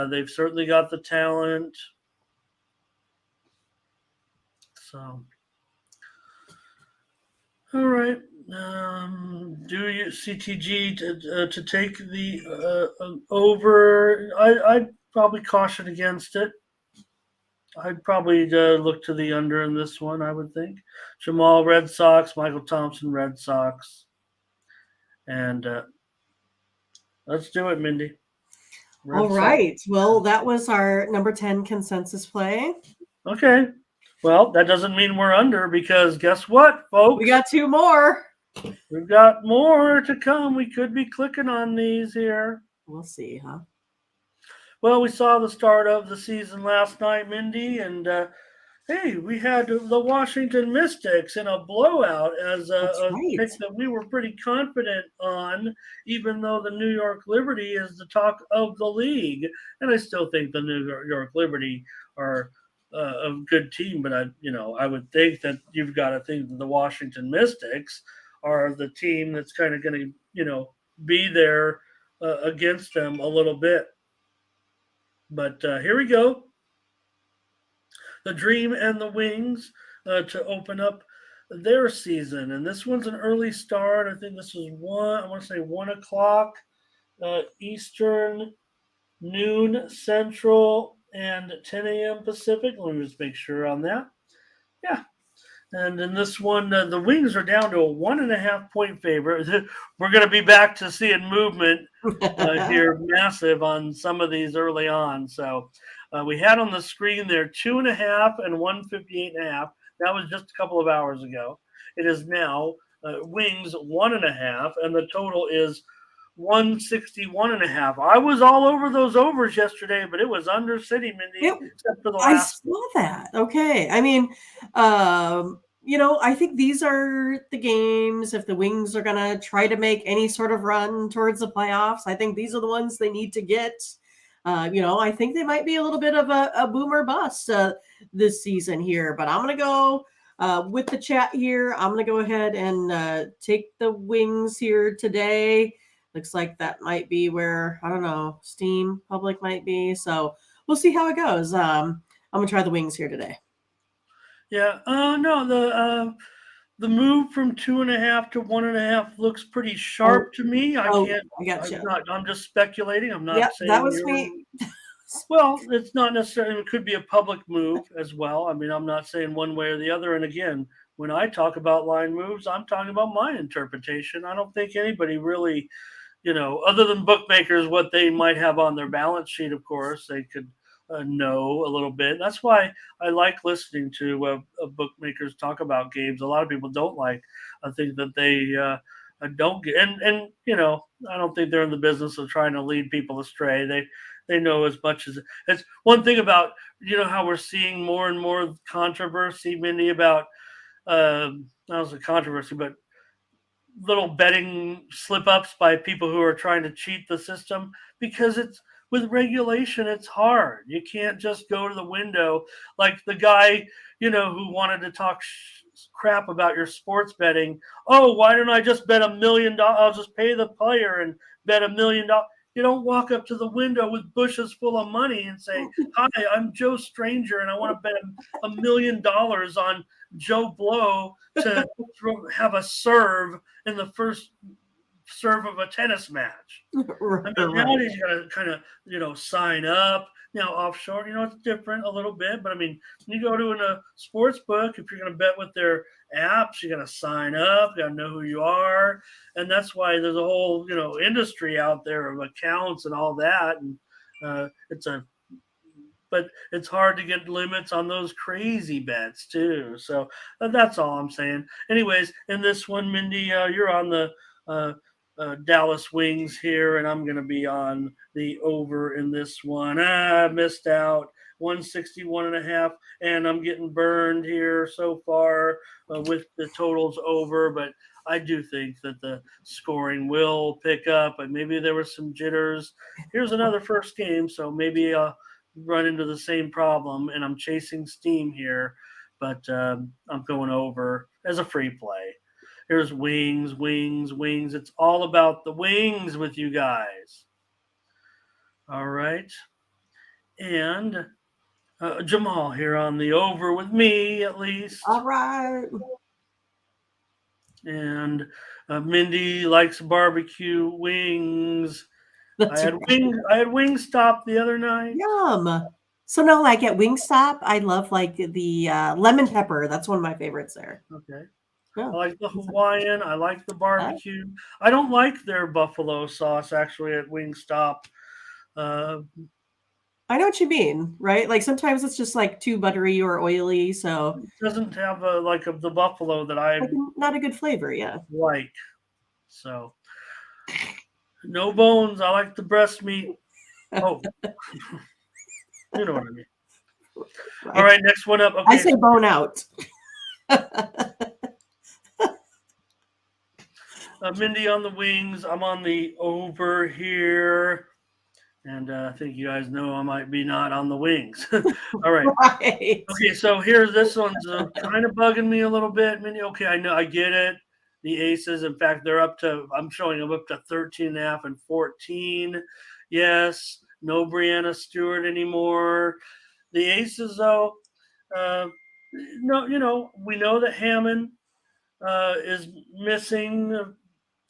They've certainly got the talent. So, all right. Do you CTG to take the over? I'd probably caution against it. I'd probably look to the under in this one. I would think Jamal Red Sox, Michael Thompson Red Sox, and let's do it, Mindy. All right. Well, that was our number 10 consensus play. Okay. Well, that doesn't mean we're under because guess what, folks? We got two more. We've got more to come. We could be clicking on these here. We'll see, huh? Well, we saw the start of the season last night, Mindy, and Hey, we had the Washington Mystics in a blowout as That's a right. pick that we were pretty confident on, even though the New York Liberty is the talk of the league. And I still think the New York Liberty are a good team, but I would think that you've got to think that the Washington Mystics are the team that's kind of going to, be there against them a little bit. But here we go. The Dream and the Wings to open up their season. And this one's an early start. I think this is I want to say 1 o'clock Eastern, noon Central, and 10 a.m. Pacific. Let me just make sure on that. Yeah. And in this one, the Wings are down to a 1.5 point favorite. We're going to be back to seeing movement here, massive on some of these early on. So we had on the screen there 2.5 and 158.5. That was just a couple of hours ago. It is now Wings 1.5, and the total is 161.5. I was all over those overs yesterday, but it was under City, Mindy, It, except for the I last. saw that. Okay. I mean, I think these are the games. If the Wings are going to try to make any sort of run towards the playoffs, I think these are the ones they need to get. I think they might be a little bit of a boomer bust this season here, but I'm going to go with the chat here. I'm going to go ahead and take the Wings here today. Looks like that might be where, I don't know, Steam Public might be. So we'll see how it goes. I'm going to try the Wings here today. Yeah. No, the move from 2.5 to 1.5 looks pretty Oh, sharp to me. I oh, can't. I got you. I'm just speculating. I'm Yep, not that saying was you're. me. Well, it's not necessarily. It could be a public move as well. I mean, I'm not saying one way or the other. And again, when I talk about line moves, I'm talking about my interpretation. I don't think anybody really, other than bookmakers, what they might have on their balance sheet. Of course, they could know a little bit. That's why I like listening to bookmakers talk about games. A lot of people don't like. I think that they don't get, and I don't think they're in the business of trying to lead people astray. They know as much as it's one thing about how we're seeing more and more controversy, Mindy, about not as a controversy, but little betting slip ups by people who are trying to cheat the system because it's with regulation it's hard. You can't just go to the window like the guy who wanted to talk crap about your sports betting. Oh, why don't I just bet $1 million? I'll just pay the player and bet $1 million. You don't walk up to the window with bushes full of money and say, hi, I'm Joe Stranger and I want to bet $1 million on Joe Blow to have a serve in the first serve of a tennis match. I mean, Right. nowadays you got to kind of, sign up. Now, offshore, it's different a little bit, but I mean, when you go to a sports book, if you're going to bet with their apps, you got to sign up, you got to know who you are. And that's why there's a whole, industry out there of accounts and all that. And but it's hard to get limits on those crazy bets too. So that's all I'm saying. Anyways, in this one, Mindy, you're on the uh, Dallas Wings here, and I'm going to be on the over in this one. I missed out 161.5, and I'm getting burned here so far with the totals over, but I do think that the scoring will pick up, and maybe there were some jitters. Here's another first game, so maybe run into the same problem, and I'm chasing steam here, but I'm going over as a free play. Here's wings, wings, wings. It's all about the wings with you guys. All right. And Jamal here on the over with me, at least. All right. And Mindy likes barbecue wings. That's right. I had Wingstop the other night. Yum. So now, like at Wingstop, I love like the lemon pepper. That's one of my favorites there. Okay. Yeah. I like the Hawaiian. I like the barbecue. I don't like their buffalo sauce actually at Wingstop. Uh, I know what you mean, right? Like sometimes it's just like too buttery or oily, so it doesn't have the buffalo that I like not a good flavor. Yeah. like. So no bones. I like the breast meat. Oh, you know what I mean. Right. All right, next one up. Okay, I say bone out. Mindy on the wings. I'm on the over here. And I think you guys know I might be not on the wings. All right. Right. Okay, so here's this one's kind of bugging me a little bit. Mindy, okay, I know, I get it. The Aces, in fact, they're up to, I'm showing them up to 13.5 and 14. Yes, no Brianna Stewart anymore. The Aces, though, uh, no, we know that Hammond is missing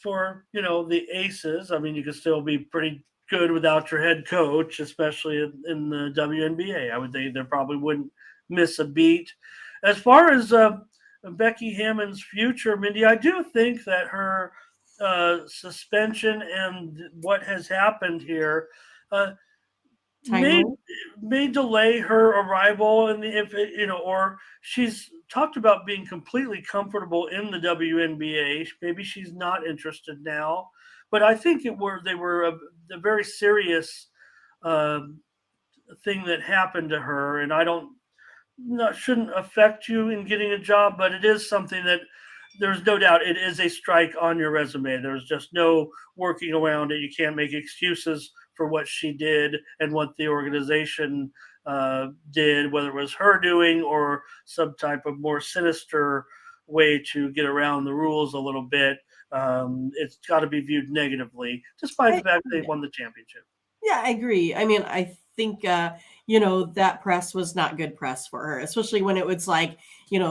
for the Aces. I mean, you can still be pretty good without your head coach, especially in the WNBA. I would think they probably wouldn't miss a beat. As far as Becky Hammond's future, Mindy, I do think that her suspension and what has happened here uh, may Timely. may delay her arrival, and if it, or she's talked about being completely comfortable in the WNBA. Maybe she's not interested now, but I think they were a very serious um thing that happened to her, and I don't not shouldn't affect you in getting a job, but it is something that there's no doubt it is a strike on your resume. There's just no working around it. You can't make excuses for what she did and what the organization did, whether it was her doing or some type of more sinister way to get around the rules a little bit. It's got to be viewed negatively, despite the fact they won the championship. Yeah, I agree. I mean, I think that press was not good press for her, especially when it was like,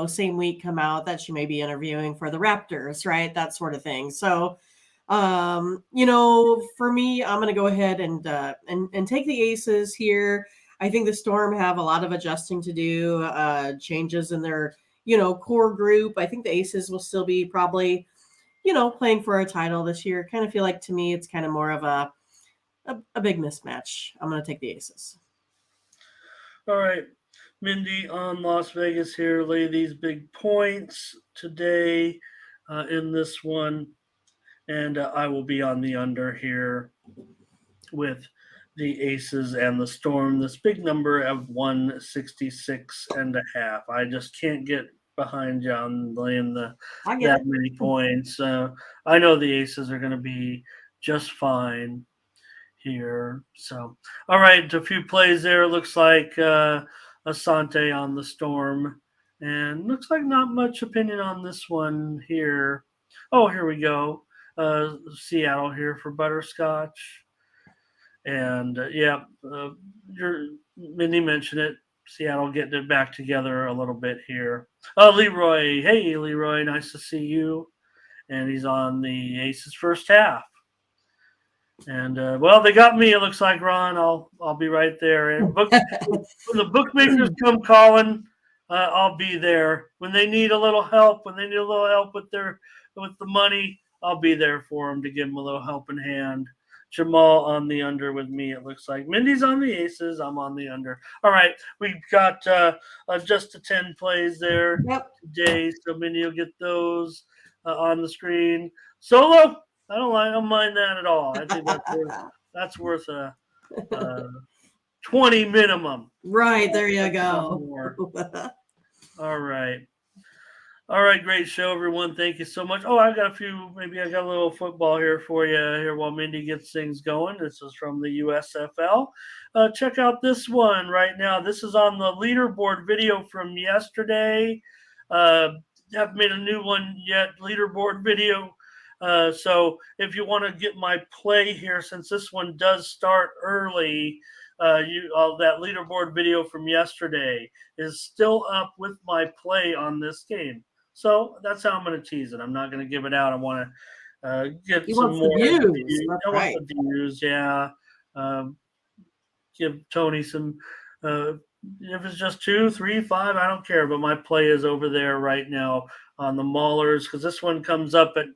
same week come out that she may be interviewing for the Raptors, right? That sort of thing. So, for me, I'm gonna go ahead and take the Aces here. I think the Storm have a lot of adjusting to do, changes in their, core group. I think the Aces will still be probably, playing for a title this year. Kind of feel like to me it's kind of more of a big mismatch. I'm going to take the Aces. All right. Mindy on Las Vegas here. Lay these big points today in this one. And I will be on the under here with the Aces and the Storm. This big number of 166.5. I just can't get behind you on laying that many points. I know the Aces are going to be just fine here. So, all right, a few plays there. Looks like Asante on the Storm, and looks like not much opinion on this one here. Oh, here we go. Seattle here for Butterscotch, and your Mindy mentioned it. Seattle getting it back together a little bit here. Leroy, hey Leroy, nice to see you. And he's on the Aces first half. And well, they got me. It looks like, Ron. I'll be right there. And when the bookmakers come calling, I'll be there. When they need a little help, with the money, I'll be there for them to give them a little helping hand. Jamal on the under with me. It looks like Mindy's on the Aces. I'm on the under. All right, we've got just the 10 plays there today. So Mindy will get those on the screen. Solo. I don't mind that at all. I think that's worth a 20 minimum. Right, there you go. All right. All right, great show, everyone. Thank you so much. Oh, I got a little football here for you here while Mindy gets things going. This is from the USFL. Check out this one right now. This is on the leaderboard video from yesterday. Haven't made a new one yet, leaderboard video. So if you want to get my play here, since this one does start early, that leaderboard video from yesterday is still up with my play on this game. So that's how I'm going to tease it. I'm not going to give it out. I want to get some more views. I want the views. Yeah. Give Tony some. If it's just 2, 3, 5, I don't care. But my play is over there right now on the Maulers, because this one comes up at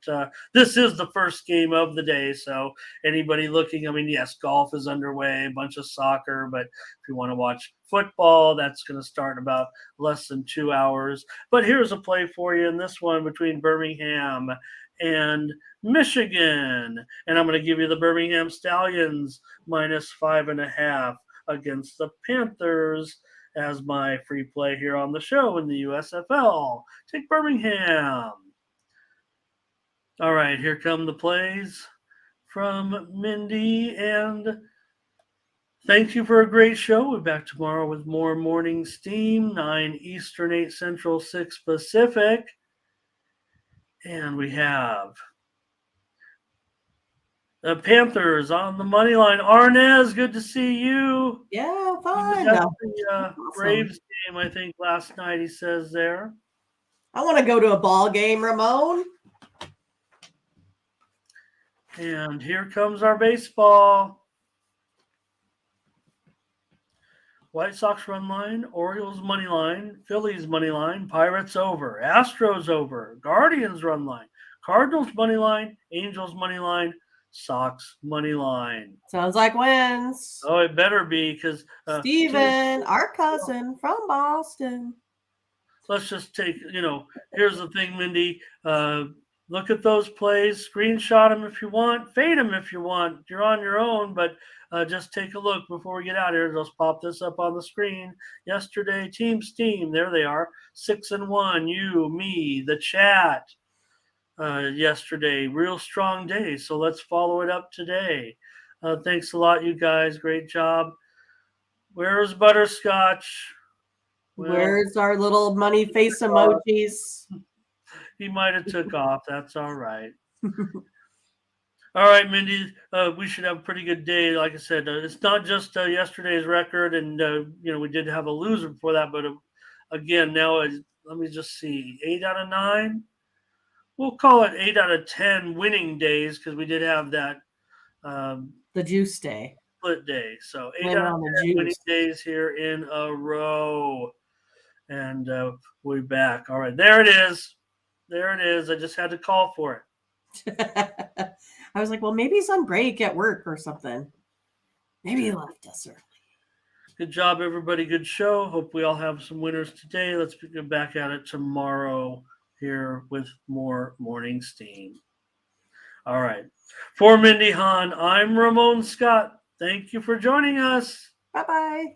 this is the first game of the day. So anybody looking, I mean, yes, golf is underway, a bunch of soccer, but if you want to watch football, that's going to start in about less than 2 hours. But here's a play for you in this one between Birmingham and Michigan, and I'm going to give you the Birmingham Stallions -5.5 against the Panthers. as my free play here on the show in the USFL. Take Birmingham. All right, here come the plays from Mindy, and thank you for a great show. We'll be back tomorrow with more Morning Steam, 9 Eastern, 8 Central, 6 Pacific. And we have the Panthers on the money line. Arnez, good to see you. Yeah, He fun. was at the Awesome. Braves game, I think, last night, he says there. I want to go to a ball game, Ramon. And here comes our baseball. White Sox run line, Orioles money line, Phillies money line, Pirates over, Astros over, Guardians run line, Cardinals money line, Angels money line, Sox money line. Sounds like wins. Oh, it better be because Steven, our cousin from Boston. Let's just take, here's the thing, Mindy. Look at those plays, screenshot them if you want, fade them if you want. You're on your own, but just take a look before we get out here. Let's pop this up on the screen. Yesterday, Team Steam, there they are, 6-1. You, me, the chat. Yesterday, real strong day. So let's follow it up today. Thanks a lot, you guys. Great job. Where's Butterscotch? Well, where's our little money face emojis? He might have took off. That's all right. All right, Mindy, we should have a pretty good day. Like I said, it's not just yesterday's record, and we did have a loser before that, but again, now let me just see, 8 out of 9. We'll call it 8 out of 10 winning days because we did have that the juice day, split day. So 8 out of 10 winning days here in a row, and we're back. All right, there it is. There it is. I just had to call for it. I was like, well, maybe he's on break at work or something. Maybe he left us early. Good job, everybody. Good show. Hope we all have some winners today. Let's get back at it tomorrow here with more Morning Steam. All right. For Mindy Hahne, I'm Ramon Scott. Thank you for joining us. Bye-bye.